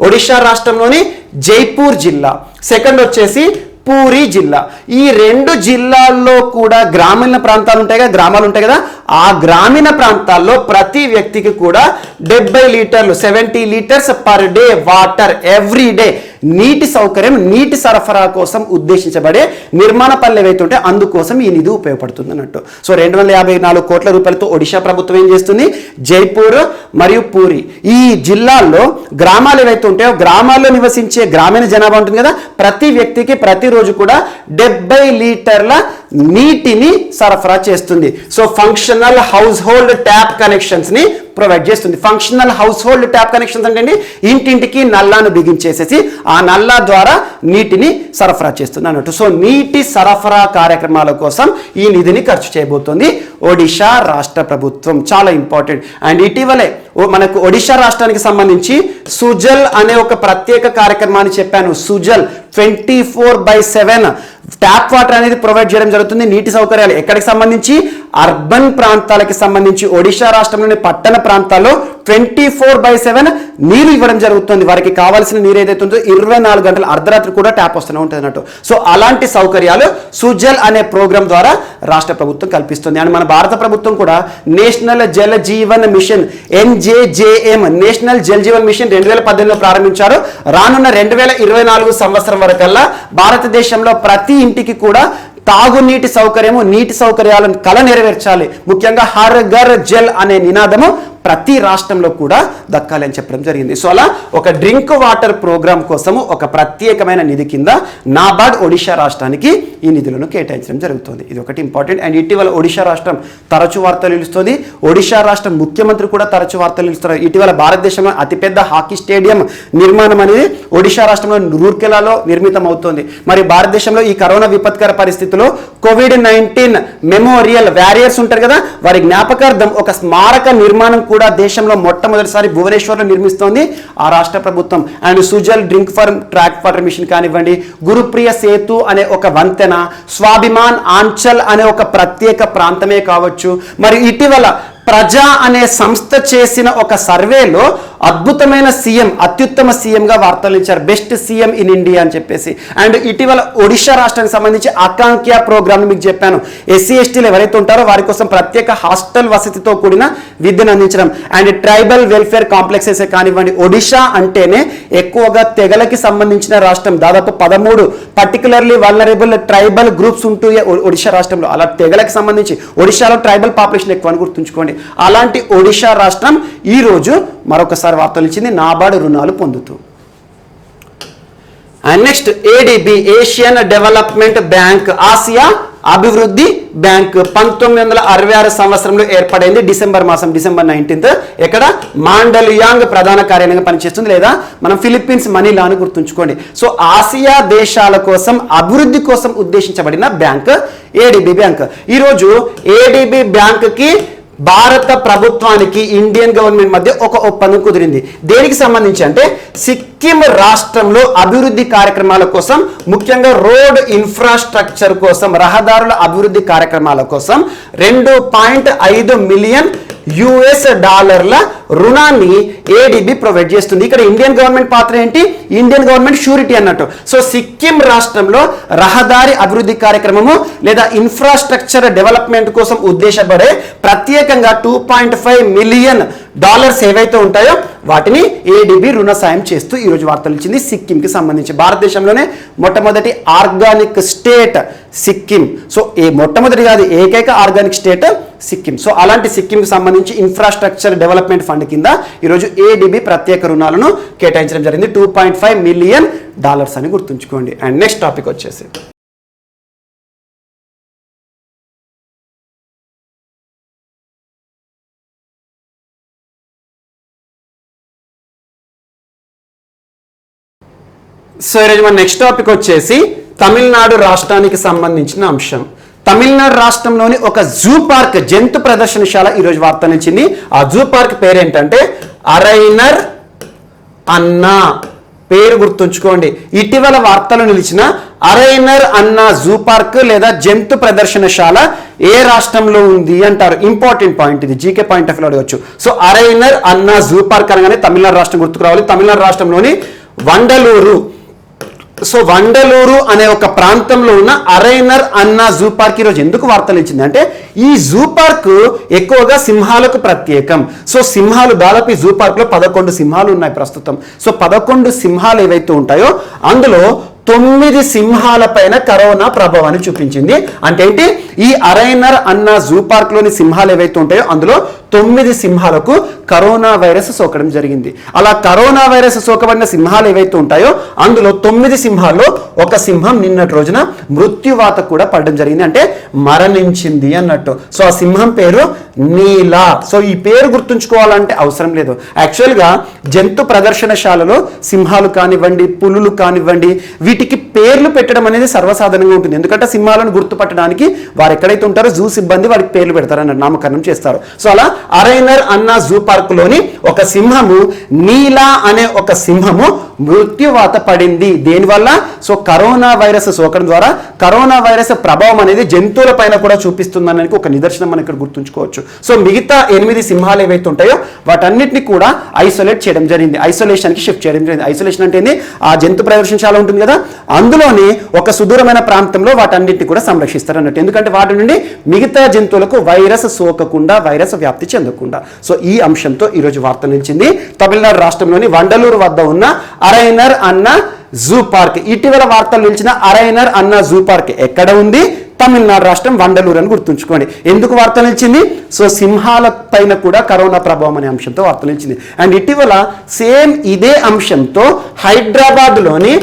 S1: ఒడిషా రాష్ట్రంలోని జైపూర్ జిల్లా, సెకండ్ వచ్చేసి పూరి జిల్లా. ఈ 2 జిల్లాల్లో కూడా గ్రామీణ ప్రాంతాలు ఉంటాయి కదా, గ్రామాలు ఉంటాయి కదా, ఆ గ్రామీణ ప్రాంతాల్లో ప్రతి వ్యక్తికి కూడా 70 లీటర్లు 70 litres per day water every day నీటి సౌకర్యం, నీటి సరఫరా కోసం ఉద్దేశించబడే నిర్మాణ పనులు ఏవైతే ఉంటే అందుకోసం ఈ నిధి ఉపయోగపడుతుంది అన్నట్టు. సో 254 కోట్ల రూపాయలతో ఒడిశా ప్రభుత్వం ఏం చేస్తుంది, జైపూర్ మరియు పూరి ఈ జిల్లాల్లో గ్రామాలు ఏవైతే ఉంటాయో గ్రామాల్లో నివసించే గ్రామీణ జనాభా ఉంటుంది కదా, ప్రతి వ్యక్తికి ప్రతిరోజు కూడా 70 లీటర్ల నీటిని సరఫరా చేస్తుంది. So functional house hold tap connections ని ప్రొవైడ్ చేస్తుంది. Functional house hold tap connections అంటే ఇంటింటికి నల్లాను బిగించేసేసి ఆ నల్లా ద్వారా నీటిని సరఫరా చేస్తుంది అన్నట్టు. సో నీటి సరఫరా కార్యక్రమాల కోసం ఈ నిధిని ఖర్చు చేయబోతుంది ఒడిశా రాష్ట్ర ప్రభుత్వం. చాలా ఇంపార్టెంట్. అండ్ ఇటీవలే మనకు ఒడిశా రాష్ట్రానికి సంబంధించి సుజల్ అనే ఒక ప్రత్యేక కార్యక్రమాన్ని చెప్పాను. సుజల్ 24/7 ట్యాప్ వాటర్ అనేది ప్రొవైడ్ చేయడం జరుగుతుంది. నీటి సౌకర్యాలు ఎక్కడికి సంబంధించి, అర్బన్ ప్రాంతాలకి సంబంధించి ఒడిశా రాష్ట్రంలోని పట్టణ ప్రాంతాల్లో 24/7 నీరు ఇవ్వడం జరుగుతుంది. వారికి కావాల్సిన నీరు ఏదైతే ఉందో 24 గంటలు అర్ధరాత్రి కూడా ట్యాప్ వస్తూనే ఉంటుంది అన్నట్టు. సో అలాంటి సౌకర్యాలు సుజల్ అనే ప్రోగ్రాం ద్వారా రాష్ట్ర ప్రభుత్వం కల్పిస్తుంది. అండ్ మన భారత ప్రభుత్వం కూడా National Jal Jeevan Mission NJJM National Jal Jeevan Mission 2018లో ప్రారంభించారు. రానున్న 2024 సంవత్సరం వరకల్లా భారతదేశంలో ప్రతి ఇంటికి కూడా తాగునీటి సౌకర్యము, నీటి సౌకర్యాలను కల నెరవేర్చాలి. ముఖ్యంగా హర్ ఘర్ జల్ అనే నినాదము ప్రతి రాష్ట్రంలో కూడా దక్కాలి అని చెప్పడం జరిగింది. సో అలా ఒక డ్రింక్ వాటర్ ప్రోగ్రాం కోసము ఒక ప్రత్యేకమైన నిధి కింద నాబార్డ్ ఒడిశా రాష్ట్రానికి ఈ నిధులను కేటాయించడం జరుగుతుంది. ఇది ఒకటి ఇంపార్టెంట్. అండ్ ఇటీవల ఒడిశా రాష్ట్రం తరచు వార్తలు నిలుస్తుంది. ఒడిశా రాష్ట్ర ముఖ్యమంత్రి కూడా తరచు వార్తలు నిలుస్తున్నారు. ఇటీవల భారతదేశంలో అతిపెద్ద హాకీ స్టేడియం నిర్మాణం అనేది ఒడిశా రాష్ట్రంలో రూర్కెలాలో నిర్మితం అవుతోంది. మరి భారతదేశంలో ఈ కరోనా విపత్కర పరిస్థితిలో COVID-19 మెమోరియల్ వారియర్స్ ఉంటారు కదా, వారి జ్ఞాపకార్థం ఒక స్మారక నిర్మాణం కూడా దేశంలో మొట్టమొదటిసారి భువనేశ్వర్లో నిర్మిస్తోంది ఆ రాష్ట్ర ప్రభుత్వం. And Sujal drink for track water mission కానివ్వండి, గురుప్రియ సేతు అనే ఒక వంతెన, స్వాభిమాన్ ఆంచల్ అనే ఒక ప్రత్యేక ప్రాంతమే కావచ్చు. మరి ఇటీవల ప్రజా అనే సంస్థ చేసిన ఒక సర్వేలో అద్భుతమైన సీఎం, అత్యుత్తమ సీఎంగా వార్తలు ఇచ్చారు. బెస్ట్ సీఎం ఇన్ ఇండియా అని చెప్పేసి. అండ్ ఇటీవల ఒడిశా రాష్ట్రానికి సంబంధించి ఆకాంక్ష ప్రోగ్రామ్ మీకు చెప్పాను. SC STలు ఎవరైతే ఉంటారో వారి కోసం ప్రత్యేక హాస్టల్ వసతితో కూడిన విద్యను అందించడం. అండ్ ట్రైబల్ వెల్ఫేర్ కాంప్లెక్సెస్ కానివ్వండి. ఒడిశా అంటేనే ఎక్కువగా తెగలకి సంబంధించిన రాష్ట్రం. దాదాపు 13 పర్టికులర్లీ వల్నరబుల్ ట్రైబల్ గ్రూప్స్ ఉంటూ ఒడిశా రాష్ట్రంలో. అలా తెగలకి సంబంధించి ఒడిశాలో ట్రైబల్ పాపులేషన్ ఎక్కువ అని గుర్తుంచుకోండి. అలాంటి ఒడిశా రాష్ట్రం ఈ రోజు మరొకసారి వార్తలు ఇచ్చింది నాబార్డు రుణాలు పొందుతూ. And next ADB Asian development bank, Asia అభివృద్ధి బ్యాంక్ 1966 సంవత్సరంలో ఏర్పడింది. డిసెంబర్ 19 ఎక్కడ మాండలియాంగ్ ప్రధాన కార్యాలయంగా పనిచేస్తుంది, లేదా మనం ఫిలిప్పీన్స్ మనీలాను గుర్తుంచుకోండి. సో ఆసియా దేశాల కోసం అభివృద్ధి కోసం ఉద్దేశించబడిన బ్యాంక్ ADB బ్యాంక్. ఈరోజు ADB బ్యాంక్కి భారత ప్రభుత్వానికి ఇండియన్ గవర్నమెంట్ మధ్య ఒక ఒప్పందం కుదిరింది. దేనికి సంబంధించి అంటే సిక్కిం రాష్ట్రంలో అభివృద్ధి కార్యక్రమాల కోసం, ముఖ్యంగా రోడ్ ఇన్ఫ్రాస్ట్రక్చర్ కోసం, రహదారుల అభివృద్ధి కార్యక్రమాల కోసం 2.5 మిలియన్ US డాలర్ల రుణాన్ని ADB ప్రొవైడ్ చేస్తుంది. ఇక్కడ ఇండియన్ గవర్నమెంట్ పాత్ర ఏంటి? ఇండియన్ గవర్నమెంట్ షూరిటీ అన్నట్టు. సో సిక్కిం రాష్ట్రంలో రహదారి అభివృద్ధి కార్యక్రమము లేదా ఇన్ఫ్రాస్ట్రక్చర్ డెవలప్మెంట్ కోసం ఉద్దేశపడే ప్రత్యేకంగా 2.5 మిలియన్ డాలర్స్ ఏవైతే ఉంటాయో వాటిని ADB రుణ సాయం చేస్తూ ఈరోజు వార్తలు ఇచ్చింది. సిక్కింకి సంబంధించి భారతదేశంలోనే మొట్టమొదటి ఆర్గానిక్ స్టేట్ సిక్కిం. సో మొట్టమొదటి కాదు, ఏకైక ఆర్గానిక్ స్టేట్ సిక్కిం. సో అలాంటి సిక్కింకి సంబంధించి ఇన్ఫ్రాస్ట్రక్చర్ డెవలప్మెంట్ ఫండ్ కింద ఈరోజు ADB ప్రత్యేక రుణాలను కేటాయించడం జరిగింది. 2.5 మిలియన్ డాలర్స్ అని గుర్తుంచుకోండి. అండ్ నెక్స్ట్ టాపిక్ వచ్చేసి సో ఈరోజు మన నెక్స్ట్ టాపిక్ వచ్చేసి తమిళనాడు రాష్ట్రానికి సంబంధించిన అంశం. తమిళనాడు రాష్ట్రంలోని ఒక జూ పార్క్, జంతు ప్రదర్శనశాల ఈరోజు వార్త నిలిచింది. ఆ జూ పార్క్ పేరేంటంటే అరైనర్ అన్నా. పేరు గుర్తుంచుకోండి. ఇటీవల వార్తలు నిలిచిన అరైనర్ అన్నా జూ పార్క్ లేదా జంతు ప్రదర్శనశాల ఏ రాష్ట్రంలో ఉంది అంటారు. ఇంపార్టెంట్ పాయింట్ ఇది, జీకే పాయింట్ ఆఫ్ వ్యూ అడగవచ్చు. సో అరైనర్ అన్నా జూ పార్క్ అనగానే తమిళనాడు రాష్ట్రం గుర్తుకు రావాలి. తమిళనాడు రాష్ట్రంలోని వండలూరు సో వండలూరు అనే ఒక ప్రాంతంలో ఉన్న అరైనర్ అన్న జూ పార్క్ ఈరోజు ఎందుకు వార్తలు ఇచ్చింది అంటే ఈ జూ పార్క్ ఎక్కువగా సింహాలకు ప్రత్యేకం. సో సింహాలు దాదాపు ఈ జూ పార్క్ లో 11 సింహాలు ఉన్నాయి ప్రస్తుతం. సో 11 సింహాలు ఏవైతే ఉంటాయో అందులో 9 సింహాల పైన కరోనా ప్రభావాన్ని చూపించింది. అంటే ఏంటి, ఈ అరైనర్ అన్న జూ పార్క్ లోని సింహాలు ఏవైతే ఉంటాయో అందులో 9 సింహాలకు కరోనా వైరస్ సోకడం జరిగింది. అలా కరోనా వైరస్ సోకబడిన సింహాలు ఏవైతే ఉంటాయో అందులో 9 సింహాల్లో ఒక సింహం నిన్నటి రోజున మృత్యువాత కూడా పడడం జరిగింది, అంటే మరణించింది అన్నట్టు. సో ఆ సింహం పేరు నీలా. సో ఈ పేరు గుర్తుంచుకోవాలంటే అవసరం లేదు. యాక్చువల్గా జంతు ప్రదర్శనశాలలో సింహాలు కానివ్వండి, పులులు కానివ్వండి, వీటికి పేర్లు పెట్టడం అనేది సర్వసాధారణంగా ఉంటుంది. ఎందుకంటే సింహాలను గుర్తుపట్టడానికి వారు ఎక్కడైతే ఉంటారో జూ సిబ్బంది వారికి పేర్లు పెడతారు అన్నట్టు, నామకరణం చేస్తారు. సో అలా అరైనర్ అన్న జూ పార్క్ లోని ఒక సింహము నీలా అనే ఒక సింహము మృత్యువాత పడింది. దేనివల్ల? సో కరోనా వైరస్ సోకడం ద్వారా కరోనా వైరస్ ప్రభావం అనేది జంతువుల పైన కూడా చూపిస్తుందని ఒక నిదర్శనం మనం ఇక్కడ గుర్తుంచుకోవచ్చు. సో మిగతా 8 సింహాలు ఏవైతే ఉంటాయో వాటన్నిటిని కూడా ఐసోలేట్ చేయడం జరిగింది, ఐసోలేషన్ కి షిఫ్ట్ చేయడం జరిగింది. ఐసోలేషన్ అంటే ఏంది? ఆ జంతు ప్రదర్శనశాల ఉంటుంది కదా, అందులోని ఒక సుదూరమైన ప్రాంతంలో వాటన్నిటిని కూడా సంరక్షిస్తారు అన్నట్టు. ఎందుకంటే వాటి నుండి మిగతా జంతువులకు వైరస్ సోకకుండా, వైరస్ వ్యాప్తి చెందకుండా. సో ఈ అంశంతో ఈరోజు వార్త నిలిచింది. తమిళనాడు రాష్ట్రంలోని వండలూరు వద్ద ఉన్న అరైనర్ అన్న జూ పార్క్. ఇటీవల వార్తలు నిలిచిన అరైనర్ అన్న జూ పార్క్ ఎక్కడ ఉంది? తమిళనాడు రాష్ట్రం వండలూరు అని గుర్తుంచుకోండి. ఎందుకు వార్త నిలిచింది? సో సింహాల పైన కూడా కరోనా ప్రభావం అనే అంశంతో వార్త నిలిచింది. అండ్ ఇటీవల సేమ్ ఇదే అంశంతో హైదరాబాద్లోని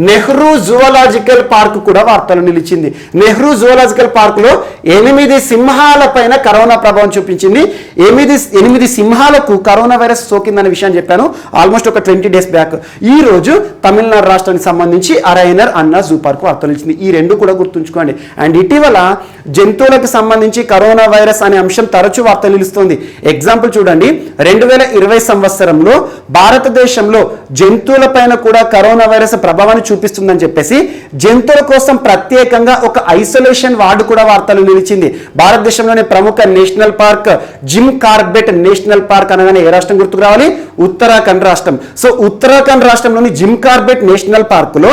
S1: నెహ్రూ జువలాజికల్ పార్క్ కూడా వార్తలు నిలిచింది. నెహ్రూ జువలాజికల్ పార్కులో 8 సింహాల పైన కరోనా ప్రభావం చూపించింది. 8 సింహాలకు కరోనా వైరస్ సోకిందనే విషయాన్ని చెప్పాను ఆల్మోస్ట్ ఒక 20 డేస్ బ్యాక్. ఈ రోజు తమిళనాడు రాష్ట్రానికి సంబంధించి అరైనర్ అన్న జూ పార్క్ వార్తలు నిలిచింది. ఈ రెండు కూడా గుర్తుంచుకోండి. అండ్ ఇటీవల జంతువులకు సంబంధించి కరోనా వైరస్ అనే అంశం తరచూ వార్తలు నిలుస్తుంది. ఎగ్జాంపుల్ చూడండి, 2020 సంవత్సరంలో భారతదేశంలో జంతువుల పైన కూడా కరోనా వైరస్ ప్రభావాన్ని చూపిస్తుందని చెప్పేసి జంతువుల కోసం ప్రత్యేకంగా ఒక ఐసోలేషన్ వార్డు కూడా వార్తలు నిలిచింది. భారతదేశంలోని ప్రముఖ national park Jim Corbett national park అనగానే ఏ రాష్ట్రం గుర్తుకు రావాలి? ఉత్తరాఖండ్ రాష్ట్రం. సో ఉత్తరాఖండ్ రాష్ట్రంలోని జిమ్ కార్బెట్ నేషనల్ పార్క్ లో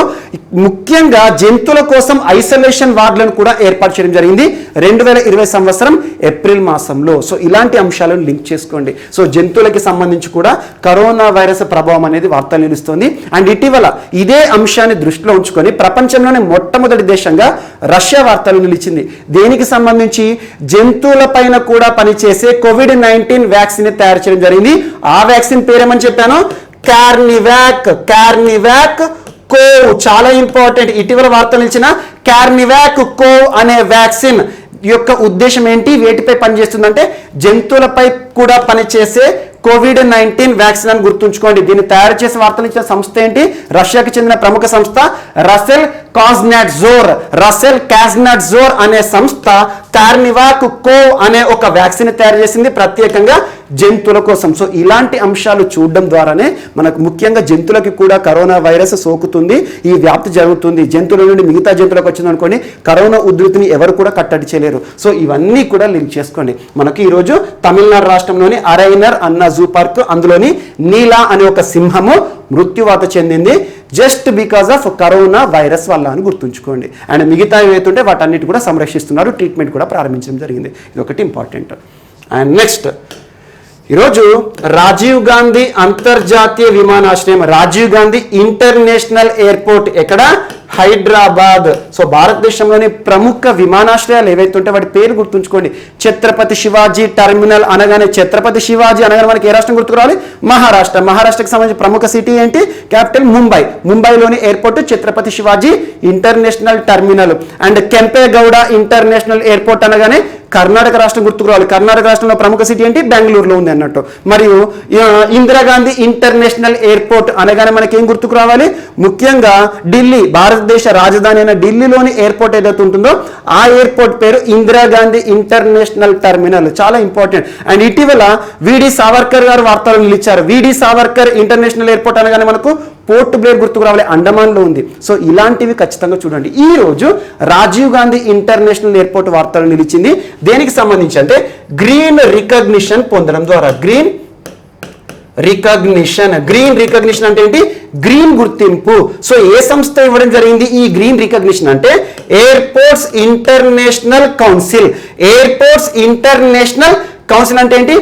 S1: ముఖ్యంగా జంతువుల కోసం ఐసోలేషన్ వార్డులను కూడా ఏర్పాటు చేయడం జరిగింది 2020 సంవత్సరం ఏప్రిల్ మాసంలో. సో ఇలాంటి అంశాలను లింక్ చేసుకోండి. సో జంతువులకి సంబంధించి కూడా కరోనా వైరస్ ప్రభావం అనేది వార్తలు నిలుస్తుంది. అండ్ ఇటీవల ఇదే అంశాన్ని దృష్టిలో ఉంచుకొని ప్రపంచంలోనే మొట్టమొదటి దేశంగా రష్యా వార్తలు నిలిచింది. దేనికి సంబంధించి? జంతువుల పైన కూడా పనిచేసే కోవిడ్-19 వ్యాక్సిన్ తయారు చేయడం జరిగింది. ఆ వ్యాక్సిన్ పేరేమని చెప్పాను? కార్నివాక్ కోవ్. చాలా ఇంపార్టెంట్. ఇటీవల వార్తలు నిలిచిన కార్నివాక్ కోవ్ అనే వ్యాక్సిన్ యొక్క ఉద్దేశం ఏంటి? వేటిపై పనిచేస్తుందంటే జంతువులపై కూడా పనిచేసే కోవిడ్-19 వ్యాక్సిన్ అని గుర్తుంచుకోండి. దీన్ని తయారు చేసి వార్తలు ఇచ్చిన సంస్థ ఏంటి? రష్యాకి చెందిన ప్రముఖ సంస్థ రసెల్ కాజ్నాట్జోర్ అనే సంస్థ కార్నివాక్ కోవ్ అనే ఒక వ్యాక్సిన్ తయారు చేసింది ప్రత్యేకంగా జంతువుల కోసం. సో ఇలాంటి అంశాలు చూడడం ద్వారానే మనకు ముఖ్యంగా జంతువులకి కూడా కరోనా వైరస్ సోకుతుంది, ఈ వ్యాప్తి జరుగుతుంది. జంతువుల నుండి మిగతా జంతువులకు వచ్చింది అనుకోండి, కరోనా ఉధృతిని ఎవరు కూడా కట్టడి చేయలేరు. సో ఇవన్నీ కూడా లింక్ చేసుకోండి. మనకి ఈరోజు తమిళనాడు రాష్ట్రంలోని అరైనర్ అన్న జూ పార్క్, అందులోని నీలా అనే ఒక సింహము మృత్యువాత చెందింది just because of corona virus వల్ల అని గుర్తుంచుకోండి. అండ్ మిగతా ఏవైతుంటే వాటన్నిటి కూడా సంరక్షిస్తున్నారు, ట్రీట్మెంట్ కూడా ప్రారంభించడం జరిగింది. ఇది ఒకటి ఇంపార్టెంట్. అండ్ నెక్స్ట్, ఈరోజు రాజీవ్ గాంధీ అంతర్జాతీయ విమానాశ్రయం, రాజీవ్ గాంధీ ఇంటర్నేషనల్ ఎయిర్పోర్ట్ ఎక్కడ? హైదరాబాద్. సో భారతదేశంలోని ప్రముఖ విమానాశ్రయాలు ఏవైతే ఉంటే వాటి పేరు గుర్తుంచుకోండి. ఛత్రపతి శివాజీ టెర్మినల్ అనగానే, ఛత్రపతి శివాజీ అనగానే మనకి ఏ రాష్ట్రం గుర్తుకు రావాలి? మహారాష్ట్ర. మహారాష్ట్రకి సంబంధించిన ప్రముఖ సిటీ ఏంటి? క్యాపిటల్ ముంబై. ముంబైలోని airport Chhatrapati Shivaji international terminal. And Kempegowda international airport అనగానే కర్ణాటక రాష్ట్రం గుర్తుకు రావాలి. కర్ణాటక రాష్ట్రంలో ప్రముఖ సిటీ ఏంటి? బెంగళూరులో ఉంది అన్నట్టు. మరియు ఇందిరాగాంధీ ఇంటర్నేషనల్ ఎయిర్పోర్ట్ అనగానే మనకి ఏం గుర్తుకు రావాలి? ముఖ్యంగా ఢిల్లీ, భారతదేశ రాజధాని అయిన ఢిల్లీలోని ఎయిర్పోర్ట్ ఏదైతే ఉంటుందో ఆ ఎయిర్పోర్ట్ పేరు ఇందిరాగాంధీ ఇంటర్నేషనల్ టెర్మినల్. చాలా ఇంపార్టెంట్. అండ్ ఇటీవల విడి సావర్కర్ గారు వార్తలు నిలిచారు. విడి సావర్కర్ ఇంటర్నేషనల్ ఎయిర్పోర్ట్ అనగానే మనకు పోర్ట్ బ్లేర్ గుర్తుకు రావాలి, అండమాన్లో ఉంది. సో ఇలాంటివి ఖచ్చితంగా చూడండి. ఈ రోజు రాజీవ్ గాంధీ ఇంటర్నేషనల్ ఎయిర్పోర్ట్ వార్తలు నిలిచింది. దేనికి సంబంధించి అంటే గ్రీన్ రికగ్నిషన్ పొందడం ద్వారా, గ్రీన్ రికగ్నిషన్. గ్రీన్ రికగ్నిషన్ అంటే ఏంటి? గ్రీన్ గుర్తింపు. సో ఏ సంస్థ ఇవ్వడం జరిగింది ఈ గ్రీన్ రికగ్నిషన్ అంటే airports international council. Airports international council అంటే ఏంటి?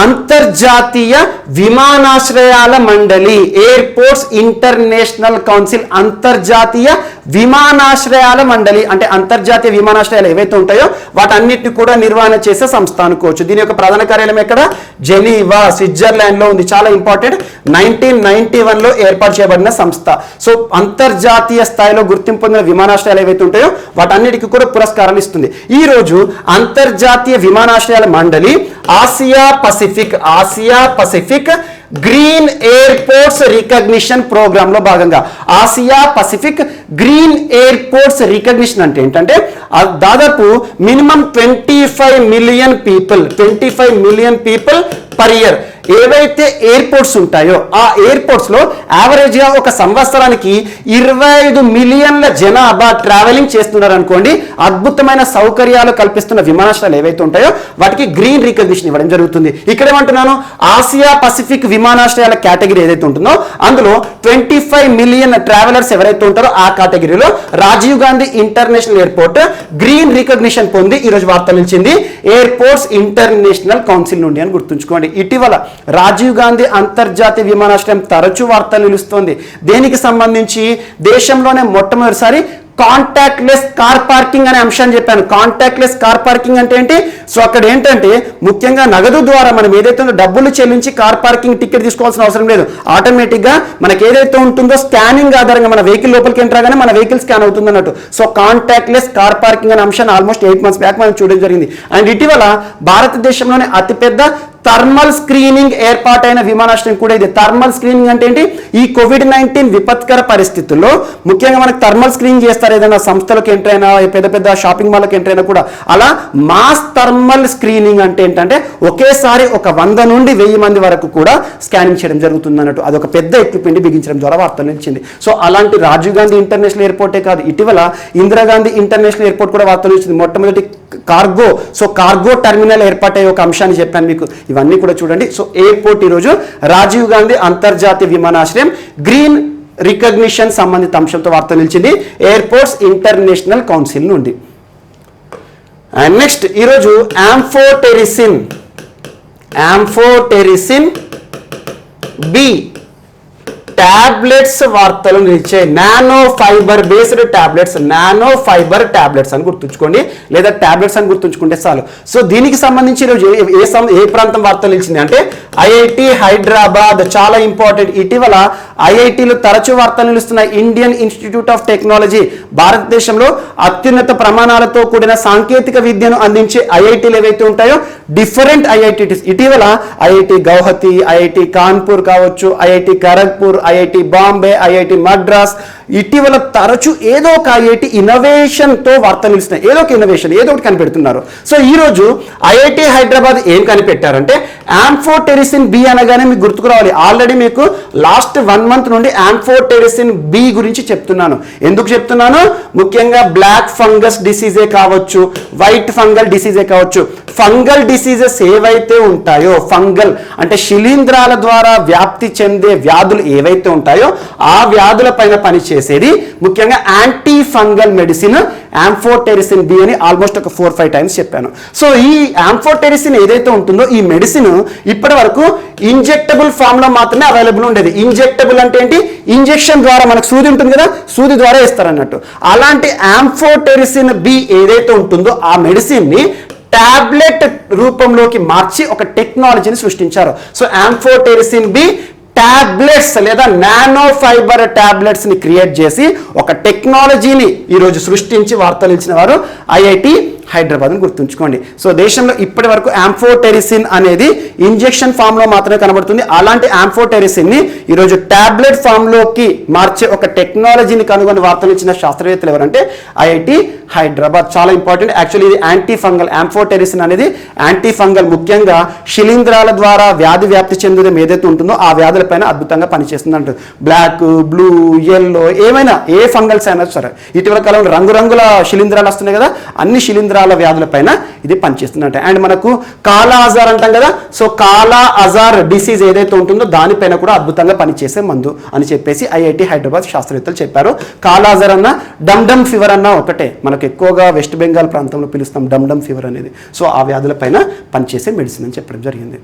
S1: అంతర్జాతీయ విమానాశ్రయాల మండలి. ఎయిర్పోర్ట్స్ ఇంటర్నేషనల్ కౌన్సిల్ అంతర్జాతీయ విమానాశ్రయాల మండలి అంటే అంతర్జాతీయ విమానాశ్రయాలు ఏవైతే ఉంటాయో వాటన్నిటిని కూడా నిర్వహణ చేసే సంస్థ అనుకోవచ్చు. దీని యొక్క ప్రధాన కార్యాలయం ఎక్కడ? జెనీవా, స్విట్జర్లాండ్ లో ఉంది. చాలా ఇంపార్టెంట్. 1991లో ఏర్పాటు చేయబడిన సంస్థ. సో అంతర్జాతీయ స్థాయిలో గుర్తింపు పొందిన విమానాశ్రయాలు ఏవైతే ఉంటాయో వాటన్నిటికీ కూడా పురస్కారాలు ఇస్తుంది. ఈ రోజు అంతర్జాతీయ విమానాశ్రయాల మండలి Asia Pacific green airports recognition programme లో భాగంగా Asia Pacific green airports recognition అంటే ఏంటంటే దాదాపు minimum 25 million people per year ఏవైతే ఎయిర్పోర్ట్స్ ఉంటాయో ఆ ఎయిర్పోర్ట్స్ లో యావరేజ్ గా ఒక సంవత్సరానికి 25 మిలియన్ల జనాభా ట్రావెలింగ్ చేస్తున్నారు అనుకోండి. అద్భుతమైన సౌకర్యాలు కల్పిస్తున్న విమానాశ్రయాలు ఏవైతే ఉంటాయో వాటికి గ్రీన్ రికగ్నిషన్ ఇవ్వడం జరుగుతుంది. ఇక్కడ ఏమంటున్నాను? ఆసియా పసిఫిక్ విమానాశ్రయాల కేటగిరీ ఏదైతే ఉంటుందో అందులో 25 మిలియన్ ట్రావెలర్స్ ఎవరైతే ఉంటారో ఆ కేటగిరీలో Rajiv Gandhi international airport green recognition పొంది ఈ రోజు వార్త నిలిచింది ఎయిర్పోర్ట్స్ ఇంటర్నేషనల్ కౌన్సిల్ నుండి అని గుర్తుంచుకోండి. ఇటీవల రాజీవ్ గాంధీ అంతర్జాతీయ విమానాశ్రయం తరచూ వార్తలు నిలుస్తోంది. దేనికి సంబంధించి? దేశంలోనే మొట్టమొదటిసారి కాంటాక్ట్లెస్ కార్ పార్కింగ్ అనే అంశాన్ని చెప్పాను. కాంటాక్ట్లెస్ కార్ పార్కింగ్ అంటే ఏంటి? సో అక్కడ ఏంటంటే ముఖ్యంగా నగదు ద్వారా మనం ఏదైతే డబ్బులు చెల్లించి కార్ పార్కింగ్ టికెట్ తీసుకోవాల్సిన అవసరం లేదు. ఆటోమేటిక్ గా మనకి ఏదైతే ఉంటుందో స్కానింగ్ ఆధారంగా మన వెహికల్ లోపలికి ఎంటర్ అవగానే మన వెహికల్ స్కాన్ అవుతుంది అన్నట్టు. సో కాంటాక్ట్లెస్ కార్ పార్కింగ్ అనే అంశాన్ని ఆల్మోస్ట్ 8 months బ్యాక్ మనం చూడడం జరిగింది. అండ్ ఇటీవల భారతదేశంలోనే అతిపెద్ద థర్మల్ స్క్రీనింగ్ ఏర్పాటైన విమానాశ్రయం కూడా ఇది. థర్మల్ స్క్రీనింగ్ అంటే ఏంటి? ఈ COVID-19 విపత్కర పరిస్థితుల్లో ముఖ్యంగా మనకు థర్మల్ స్క్రీనింగ్ చేస్తారు ఏదైనా సంస్థలకు ఎంటర్ అయినా పెద్ద పెద్ద షాపింగ్ మాల్కి ఎంటర్ అయినా కూడా. అలా మాస్ థర్మల్ స్క్రీనింగ్ అంటే ఏంటంటే ఒకేసారి ఒక 100 నుండి 1000 మంది వరకు కూడా స్కానింగ్ చేయడం జరుగుతుంది అన్నట్టు. అదొక పెద్ద ఎక్విప్మెంట్ బిగించడం ద్వారా వార్తలు నిలిచింది. సో అలాంటి రాజీవ్ గాంధీ ఇంటర్నేషనల్ ఎయిర్పోర్టే కాదు, ఇటీవల ఇందిరాగాంధీ ఇంటర్నేషనల్ ఎయిర్పోర్ట్ కూడా వార్తలు నిలిచింది. మొట్టమొదటి కార్గో టెర్మినల్ ఏర్పాటయ్యే ఒక అంశాన్ని చెప్పాను మీకు. ఇవన్నీ కూడా చూడండి. సో ఎయిర్పోర్ట్ ఈరోజు రాజీవ్ గాంధీ అంతర్జాతీయ విమానాశ్రయం గ్రీన్ రికగ్నిషన్ సంబంధిత అంశంతో వార్త నిలిచింది ఎయిర్పోర్ట్స్ ఇంటర్నేషనల్ కౌన్సిల్ నుండి. అండ్ నెక్స్ట్ ఈరోజు యాంఫోటెరిసిన్ బి టాబ్లెట్స్ వార్తలు నిలిచాయి. నానో ఫైబర్ బేస్డ్ టాబ్లెట్స్ అని గుర్తుంచుకోండి, లేదా టాబ్లెట్స్ అని గుర్తుంచుకుంటే చాలు. సో దీనికి సంబంధించి ఈరోజు ఏ ప్రాంతం వార్తలు నిలిచింది అంటే ఐఐటి హైదరాబాద్. చాలా ఇంపార్టెంట్. ఇటీవల ఐఐటీలు తరచూ వార్తలు నిలుస్తున్న ఇండియన్ ఇన్స్టిట్యూట్ ఆఫ్ టెక్నాలజీ, భారతదేశంలో అత్యున్నత ప్రమాణాలతో కూడిన సాంకేతిక విద్యను అందించే ఐఐటీలు ఏవైతే ఉంటాయో డిఫరెంట్ ఐఐటీస్. ఇటీవల ఐఐటి గౌహతి, ఐఐటి కాన్పూర్ కావచ్చు, IIT Kharagpur, IIT Bombay, IIT Madras, ఇటీవల తరచూ ఏదో ఒక ఐఐటి ఇన్నోవేషన్తో వార్తలు నిలుస్తున్నాయి. ఏదో ఒక ఇన్నోవేషన్ ఏదో ఒకటి కనిపెడుతున్నారు. సో ఈరోజు ఐఐటి హైదరాబాద్ ఏం కనిపెట్టారంటే యాంఫోటెరిసిన్ బి అనగానే మీకు గుర్తుకు రావాలి. ఆల్రెడీ మీకు లాస్ట్ 1 month నుండి యాంఫోటెరిసిన్ బి గురించి చెప్తున్నాను. ఎందుకు చెప్తున్నాను? ముఖ్యంగా బ్లాక్ ఫంగస్ డిసీజే కావచ్చు, వైట్ ఫంగల్ డిసీజే కావచ్చు, ఫంగల్ డిసీజెస్ ఏవైతే ఉంటాయో, ఫంగల్ అంటే శిలీంధ్రాల ద్వారా వ్యాప్తి చెందే వ్యాధులు ఏవైతే ఉంటాయో ఆ వ్యాధుల పైన పనిచేసేది ముఖ్యంగా anti fungal medicine amphotericin B అని ఆల్మోస్ట్ ఒక 4-5 times చెప్పాను. సో ఈ యాంఫోటెరిసిన్ ఏదైతే ఉంటుందో ఈ మెడిసిన్ ఇప్పటి వరకు ఇంజెక్టబుల్ ఫామ్ లో మాత్రమే అవైలబుల్ ఉండేది. ఇంజెక్టబుల్ అంటే ఏంటి? ఇంజెక్షన్ ద్వారా మనకు సూది ఉంటుంది కదా, సూది ద్వారా ఇస్తారన్నట్టు. అలాంటి యాంఫోటెరిసిన్ బి ఏదైతే ఉంటుందో ఆ మెడిసిన్ ని టాబ్లెట్ రూపంలోకి మార్చి ఒక టెక్నాలజీని సృష్టించారు. సో యాంఫోటెరిసిన్ బి టాబ్లెట్స్ లేదా నానో ఫైబర్ టాబ్లెట్స్ ని క్రియేట్ చేసి ఒక టెక్నాలజీని ఈరోజు సృష్టించి వార్తలు ఇచ్చిన వారు ఐఐటి హైదరాబాద్ గుర్తుంచుకోండి. సో దేశంలో ఇప్పటి వరకు యాంఫోటెరిసిన్ అనేది ఇంజెక్షన్ ఫామ్ లో మాత్రమే కనబడుతుంది. అలాంటి యాంఫోటెరిసిన్ ని ఈరోజు టాబ్లెట్ ఫామ్ లోకి మార్చే ఒక టెక్నాలజీని కనుగొని వార్తలు ఇచ్చిన శాస్త్రవేత్తలు ఎవరంటే ఐఐటి హైదరాబాద్. చాలా ఇంపార్టెంట్. యాక్చువల్లీ ఇది యాంటీ ఫంగల్. యాంఫోటెరిసిన్ అనేది యాంటీ ఫంగల్, ముఖ్యంగా శిలీంధ్రాల ద్వారా వ్యాధి వ్యాప్తి చెందడం ఏదైతే ఉంటుందో ఆ వ్యాధుల పైన అద్భుతంగా పనిచేస్తుంది అంటూ. బ్లాక్, బ్లూ, ఎల్లో ఏమైనా ఏ ఫంగల్స్ అయినా సరే. ఇటీవల కాలంలో రంగురంగుల శిలీంధ్రాలు వస్తున్నాయి కదా, అన్ని శిలీంధ్రాలు కండరాల వ్యాధులపైన ఇది పనిచేస్తుందంట. అండ్ మనకు కాలా అజార్ అంటాం కదా, సో కాలా అజార్ డిసీజ్ ఏదైతే ఉంటుందో దానిపైన కూడా అద్భుతంగా పనిచేసే మందు అని చెప్పేసి ఐఐటి హైదరాబాద్ శాస్త్రవేత్తలు చెప్పారు. కాలా అజార్ అన్న డమ్ ఫీవర్ అన్న ఒకటే, మనకు ఎక్కువగా వెస్ట్ బెంగాల్ ప్రాంతంలో పిలుస్తాం డమ్ ఫీవర్ అనేది. సో ఆ వ్యాధులపైన పనిచేసే మెడిసిన్ అని చెప్పడం జరిగింది.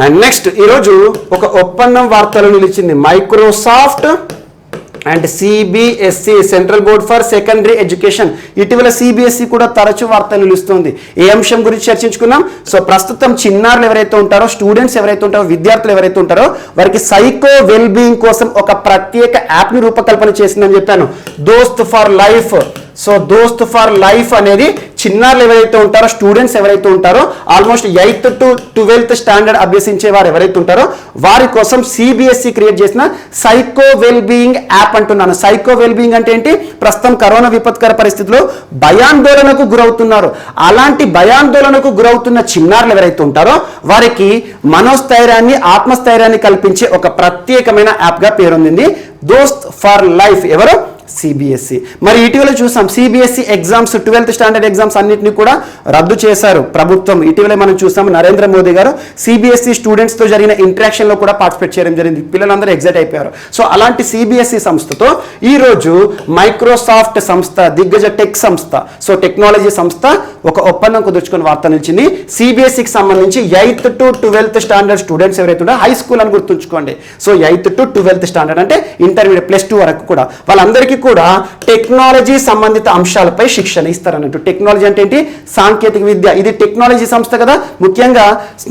S1: అండ్ నెక్స్ట్ ఈరోజు ఒక ఒప్పందం వార్తలు నిలిచింది. Microsoft and CBSE central board for secondary education. ఇటీవల సిబిఎస్ఈ కూడా తరచూ వార్తలు నిలుస్తుంది. ఏ అంశం గురించి చర్చించుకున్నాం? సో ప్రస్తుతం చిన్నారులు ఎవరైతే ఉంటారో, స్టూడెంట్స్ ఎవరైతే ఉంటారో, విద్యార్థులు ఎవరైతే ఉంటారో వారికి సైకో వెల్ బీయింగ్ కోసం ఒక ప్రత్యేక యాప్ని రూపకల్పన చేసిందని చెప్పాను, దోస్త్ ఫర్ లైఫ్. సో దోస్త్ ఫర్ లైఫ్ అనేది చిన్నారులు ఎవరైతే ఉంటారో, స్టూడెంట్స్ ఎవరైతే ఉంటారో, almost 8th to 12th standard అభ్యసించే వారు ఎవరైతే ఉంటారో వారి కోసం సిబిఎస్ఈ క్రియేట్ చేసిన సైకో వెల్ బీయింగ్ యాప్ అంటున్నాను. సైకో వెల్ బీయింగ్ అంటే ఏంటి? ప్రస్తుతం కరోనా విపత్కర పరిస్థితుల్లో భయాందోళనకు గురవుతున్నారు. అలాంటి భయాందోళనకు గురవుతున్న చిన్నారులు ఎవరైతే ఉంటారో వారికి మనోస్థైర్యాన్ని, ఆత్మస్థైర్యాన్ని కల్పించే ఒక ప్రత్యేకమైన యాప్గా పేరొందింది దోస్త్ ఫర్ లైఫ్. ఎవరు? సిబిఎస్ఈ. మరి ఇటీవల చూసాం CBSE exams, 12th standard exams అన్నింటినీ కూడా రద్దు చేశారు ప్రభుత్వం. ఇటీవల మనం చూసాం నరేంద్ర మోదీ గారు సిబిఎస్ఈ స్టూడెంట్స్తో జరిగిన ఇంటరాక్షన్లో కూడా పార్టిసిపేట్ చేయడం జరిగింది. పిల్లలందరూ ఎగ్జైట్ అయిపోయారు. సో అలాంటి సిబిఎస్ఈ సంస్థతో ఈరోజు మైక్రోసాఫ్ట్ సంస్థ, దిగ్గజ టెక్ సంస్థ, సో టెక్నాలజీ సంస్థ ఒక ఒప్పందం కుదుర్చుకుని వార్త నిలిచింది. సిబిఎస్ఈకి సంబంధించి 8th to 12th standard students ఎవరైతే ఉంటారో, హై స్కూల్ అని గుర్తుంచుకోండి. So 8th to 12th standard అంటే ఇంటర్మీడియట్ +2 వరకు కూడా వాళ్ళందరికీ కూడా టెక్నాలజీ సంబంధిత అంశాలపై శిక్షణ ఇస్తారన్నట్టు. టెక్నాలజీ అంటే ఏంటి? సాంకేతిక విద్య. ఇది టెక్నాలజీ సంస్థ కదా. ముఖ్యంగా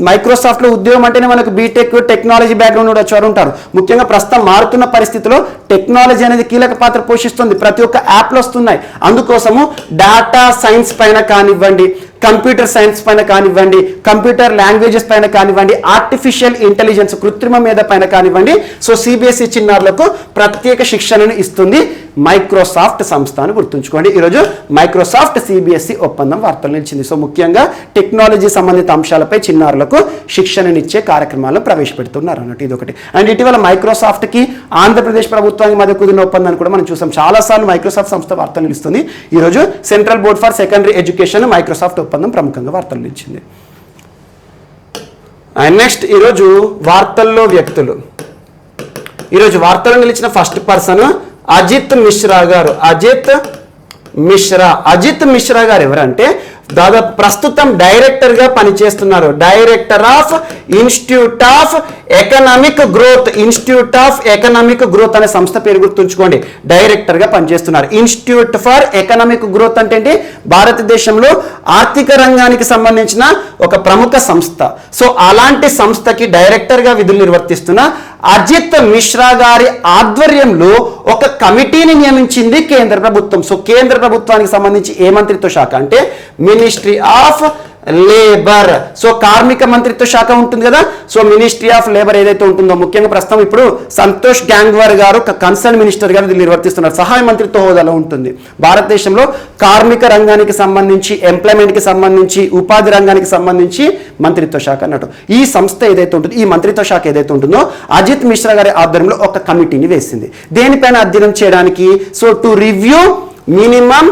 S1: మైక్రోసాఫ్ట్ లో ఉద్యోగం అంటేనే మనకు బీటెక్, టెక్నాలజీ బ్యాక్గ్రౌండ్ కూడా వచ్చారు ఉంటారు. ముఖ్యంగా ప్రస్తుతం మారుతున్న పరిస్థితిలో టెక్నాలజీ అనేది కీలక పాత్ర పోషిస్తుంది. ప్రతి ఒక్క యాప్లు వస్తున్నాయి. అందుకోసము డేటా సైన్స్ పైన కానివ్వండి, కంప్యూటర్ సైన్స్ పైన కానివ్వండి, కంప్యూటర్ లాంగ్వేజెస్ పైన కానివ్వండి, ఆర్టిఫిషియల్ ఇంటెలిజెన్స్ కృత్రిమ మీద పైన కానివ్వండి, సో సిబిఎస్ఈ చిన్నారులకు ప్రత్యేక శిక్షణను ఇస్తుంది మైక్రోసాఫ్ట్ సంస్థ అని గుర్తుంచుకోండి. ఈరోజు మైక్రోసాఫ్ట్ సిబిఎస్ఈ ఒప్పందం వార్తలు నిలిచింది. సో ముఖ్యంగా టెక్నాలజీ సంబంధిత అంశాలపై చిన్నారులకు శిక్షణనిచ్చే కార్యక్రమాలను ప్రవేశపెడుతున్నారు అన్నట్టు. ఇది ఒకటి. అండ్ ఇటీవల మైక్రోసాఫ్ట్కి ఆంధ్రప్రదేశ్ ప్రభుత్వానికి మధ్య కుదిరిన ఒప్పందాన్ని కూడా మనం చూసాం. చాలాసార్లు మైక్రోసాఫ్ట్ సంస్థ వార్తలు నిలుస్తుంది. ఈరోజు central board for secondary education Microsoft ఒప్పందం ప్రముఖంగా వార్తలు నిలిచింది. అండ్ నెక్స్ట్ ఈరోజు వార్తల్లో వ్యక్తులు. ఈరోజు వార్తలు నిలిచిన ఫస్ట్ పర్సన్ అజిత్ మిశ్రా గారు. అజిత్ మిశ్రా గారు ఎవరంటే దాదాపు ప్రస్తుతం డైరెక్టర్గా పనిచేస్తున్నారు. Director of institute of economic growth. Institute of economic growth అనే సంస్థ పేరు గుర్తుంచుకోండి. డైరెక్టర్గా పనిచేస్తున్నారు. ఇన్స్టిట్యూట్ ఫర్ ఎకనామిక్ గ్రోత్ అంటే ఏంటి? భారతదేశంలో ఆర్థిక రంగానికి సంబంధించిన ఒక ప్రముఖ సంస్థ. సో అలాంటి సంస్థకి డైరెక్టర్గా విధులు నిర్వర్తిస్తున్న అజిత్ మిశ్రా గారి ఆధ్వర్యంలో ఒక కమిటీని నియమించింది కేంద్ర ప్రభుత్వం. సో కేంద్ర ప్రభుత్వానికి సంబంధించి ఏ మంత్రిత్వ శాఖ అంటే మినిస్ట్రీ ఆఫ్ లేబర్. సో కార్మిక మంత్రిత్వ శాఖ ఉంటుంది కదా. సో మినిస్ట్రీ ఆఫ్ లేబర్ ఏదైతే ఉంటుందో, ముఖ్యంగా ప్రస్తుతం ఇప్పుడు సంతోష్ గ్యాంగ్వార్ గారు కన్సర్న్ మినిస్టర్ గారు నిర్వర్తిస్తున్నారు. సహాయ మంత్రిత్వ హోదాలో ఉంటుంది. భారతదేశంలో కార్మిక రంగానికి సంబంధించి, ఎంప్లాయ్మెంట్కి సంబంధించి, ఉపాధి రంగానికి సంబంధించి మంత్రిత్వ శాఖ అన్నట్టు. ఈ సంస్థ ఏదైతే ఉంటుందో, ఈ మంత్రిత్వ శాఖ ఏదైతే ఉంటుందో అజిత్ మిశ్రా గారి ఆధ్వర్యంలో ఒక కమిటీని వేసింది. దేనిపైన అధ్యయనం చేయడానికి? So to review minimum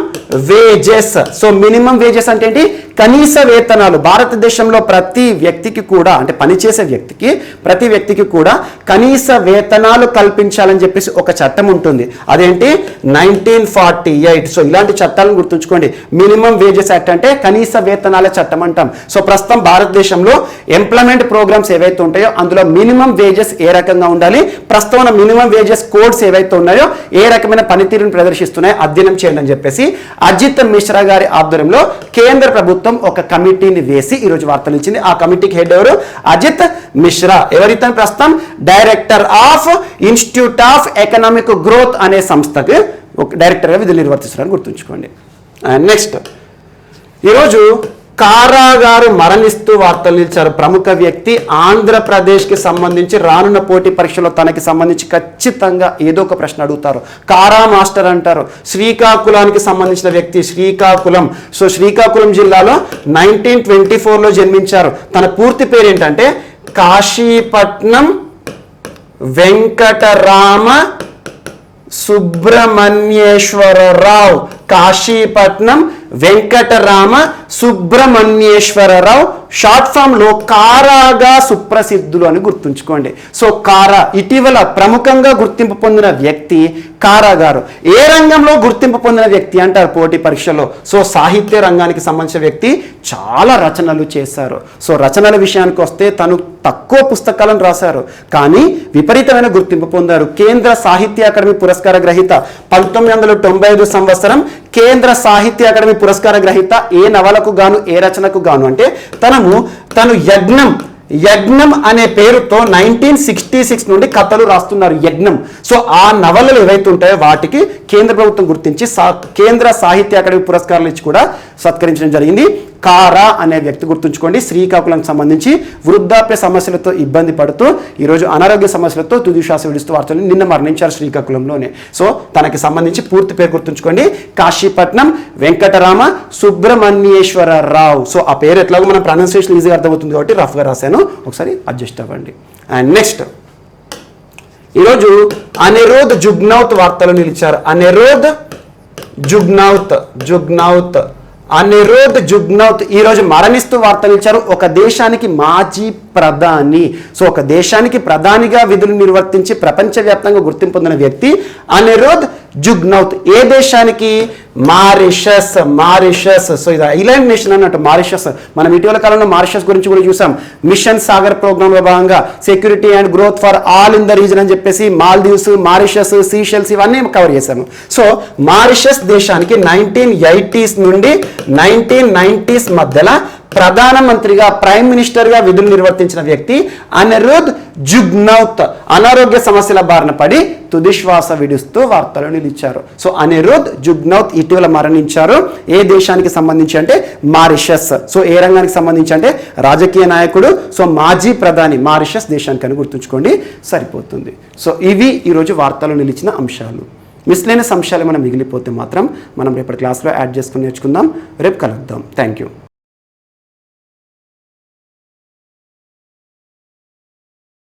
S1: wages. So minimum wages అంటే ఏంటి? కనీస వేతనాలు. భారతదేశంలో ప్రతి వ్యక్తికి కూడా, అంటే పనిచేసే వ్యక్తికి, ప్రతి వ్యక్తికి కూడా కనీస వేతనాలు కల్పించాలని చెప్పేసి ఒక చట్టం ఉంటుంది. అదేంటి? 1948. సో ఇలాంటి చట్టాలను గుర్తుంచుకోండి. మినిమం వేజెస్ యాక్ట్ అంటే కనీస వేతనాల చట్టం అంటాం. సో ప్రస్తుతం భారతదేశంలో ఎంప్లాయ్మెంట్ ప్రోగ్రామ్స్ ఏవైతే ఉంటాయో అందులో మినిమం వేజెస్ ఏ రకంగా ఉండాలి, ప్రస్తుతం మినిమం వేజెస్ కోడ్స్ ఏవైతే ఉన్నాయో ఏ రకమైన పనితీరును ప్రదర్శిస్తున్నాయో అధ్యయనం చేయండి అని చెప్పేసి అజిత్ మిశ్రా గారి ఆధ్వర్యంలో కేంద్ర ప్రభుత్వం ఒక కమిటీని వేసి ఈరోజు వార్తలు ఇచ్చింది. ఆ కమిటీకి హెడ్ ఎవరు? అజిత్ మిశ్రా. ఎవరైతే ప్రస్తుతం director of institute of economic growth అనే సంస్థకి డైరెక్టర్గా విధులు నిర్వర్తిస్తున్నారని గుర్తుంచుకోండి. నెక్స్ట్ ఈరోజు కారా గారు మరణిస్తూ వార్తలు నిలిచారు. ప్రముఖ వ్యక్తి. ఆంధ్రప్రదేశ్కి సంబంధించి రానున్న పోటీ పరీక్షలో తనకి సంబంధించి ఖచ్చితంగా ఏదో ఒక ప్రశ్న అడుగుతారు. కారా మాస్టర్ అంటారు. శ్రీకాకుళానికి సంబంధించిన వ్యక్తి. శ్రీకాకుళం. సో శ్రీకాకుళం జిల్లాలో 1924లో జన్మించారు. తన పూర్తి పేరు ఏంటంటే కాశీపట్నం వెంకటరామ సుబ్రహ్మణ్యేశ్వరరావు. కాశీపట్నం వెంకటరామ సుబ్రహ్మణ్యేశ్వరరావు, షార్ట్ ఫామ్లో కారాగా సుప్రసిద్ధులు అని గుర్తుంచుకోండి. సో కారా ఇటీవల ప్రముఖంగా గుర్తింపు పొందిన వ్యక్తి కారా గారు. ఏ రంగంలో గుర్తింపు పొందిన వ్యక్తి అంటారు పోటీ పరీక్షలో? సో సాహిత్య రంగానికి సంబంధించిన వ్యక్తి, చాలా రచనలు చేశారు. సో రచనల విషయానికి వస్తే తను తక్కువ పుస్తకాలను రాశారు కానీ విపరీతమైన గుర్తింపు పొందారు. కేంద్ర సాహిత్య అకాడమీ పురస్కార గ్రహీత, 1995 సంవత్సరం కేంద్ర సాహిత్య అకాడమీ పురస్కార గ్రహీత. ఏ నవలకు గాను, ఏ రచనకు గాను అంటే తను యజ్ఞం అనే పేరుతో 1966 నుండి కథలు రాస్తున్నారు. యజ్ఞం. సో ఆ నవలలు ఏవైతే ఉంటాయో వాటికి కేంద్ర ప్రభుత్వం గుర్తించి కేంద్ర సాహిత్య అకాడమీ పురస్కారాలు ఇచ్చి కూడా సత్కరించడం జరిగింది. కారా అనే వ్యక్తి గుర్తుంచుకోండి. శ్రీకాకుళంకి సంబంధించి వృద్ధాప్య సమస్యలతో ఇబ్బంది పడుతూ ఈరోజు అనారోగ్య సమస్యలతో తుది శ్వాస విడుస్తూ వార్తలు నిన్న మరణించారు శ్రీకాకుళంలోనే. సో తనకి సంబంధించి పూర్తి పేరు గుర్తుంచుకోండి, కాశీపట్నం వెంకటరామ సుబ్రహ్మణ్యేశ్వరరావు. సో ఆ పేరు ఎట్లాగో మనం ప్రొనౌన్సియేషన్ ఈజీగా అర్థమవుతుంది కాబట్టి రఫ్గా రాశాను, ఒకసారి అడ్జస్ట్ అవ్వండి. అండ్ నెక్స్ట్ ఈరోజు అనిరుద్ జుగ్నౌత్ వార్తలు నిలిచారు. అనిరుద్ జుగ్నౌత్ ఈరోజు మరణిస్తూ వార్తలు ఇచ్చారు. ఒక దేశానికి మాజీ ప్రధాని. సో ఒక దేశానికి ప్రధానిగా విధులు నిర్వర్తించి ప్రపంచవ్యాప్తంగా గుర్తింపు పొందిన వ్యక్తి అనిరుద్ జుగ్నౌత్. ఏ దేశానికి? మారిషస్. సో ఇది ఐలాండ్ నేషన్ అన్నట్టు మారిషస్. మనం ఇటీవల కాలంలో మారిషస్ గురించి కూడా చూసాం. మిషన్ సాగర్ ప్రోగ్రామ్ లో భాగంగా security and growth for all in the reason అని చెప్పేసి మాల్దీవ్స్, మారిషస్, సీషెల్స్ ఇవన్నీ కవర్ చేశాము. సో మారిషస్ దేశానికి 1980s నుండి 1990s మధ్యలో ప్రధానమంత్రిగా, ప్రైమ్ మినిస్టర్గా విధులు నిర్వర్తించిన వ్యక్తి అనిరుద్ జుగ్నౌత్. అనారోగ్య సమస్యల బారిన పడి తుదిశ్వాస విడుస్తూ వార్తలు నిలిచారు. సో అనిరుద్ జుగ్నౌత్ ఇటీవల మరణించారు. ఏ దేశానికి సంబంధించి అంటే మారిషస్. సో ఏ రంగానికి సంబంధించి అంటే రాజకీయ నాయకుడు. సో మాజీ ప్రధాని మారిషస్ దేశానికి అని గుర్తుంచుకోండి, సరిపోతుంది. సో ఇవి ఈరోజు వార్తలు నిలిచిన అంశాలు. మిస్లేనియస్ అంశాలు మనం మిగిలిపోతే మాత్రం మనం రేపటి క్లాస్లో యాడ్ చేసుకుని నేర్చుకుందాం. రేపు కలుద్దాం. Thank you.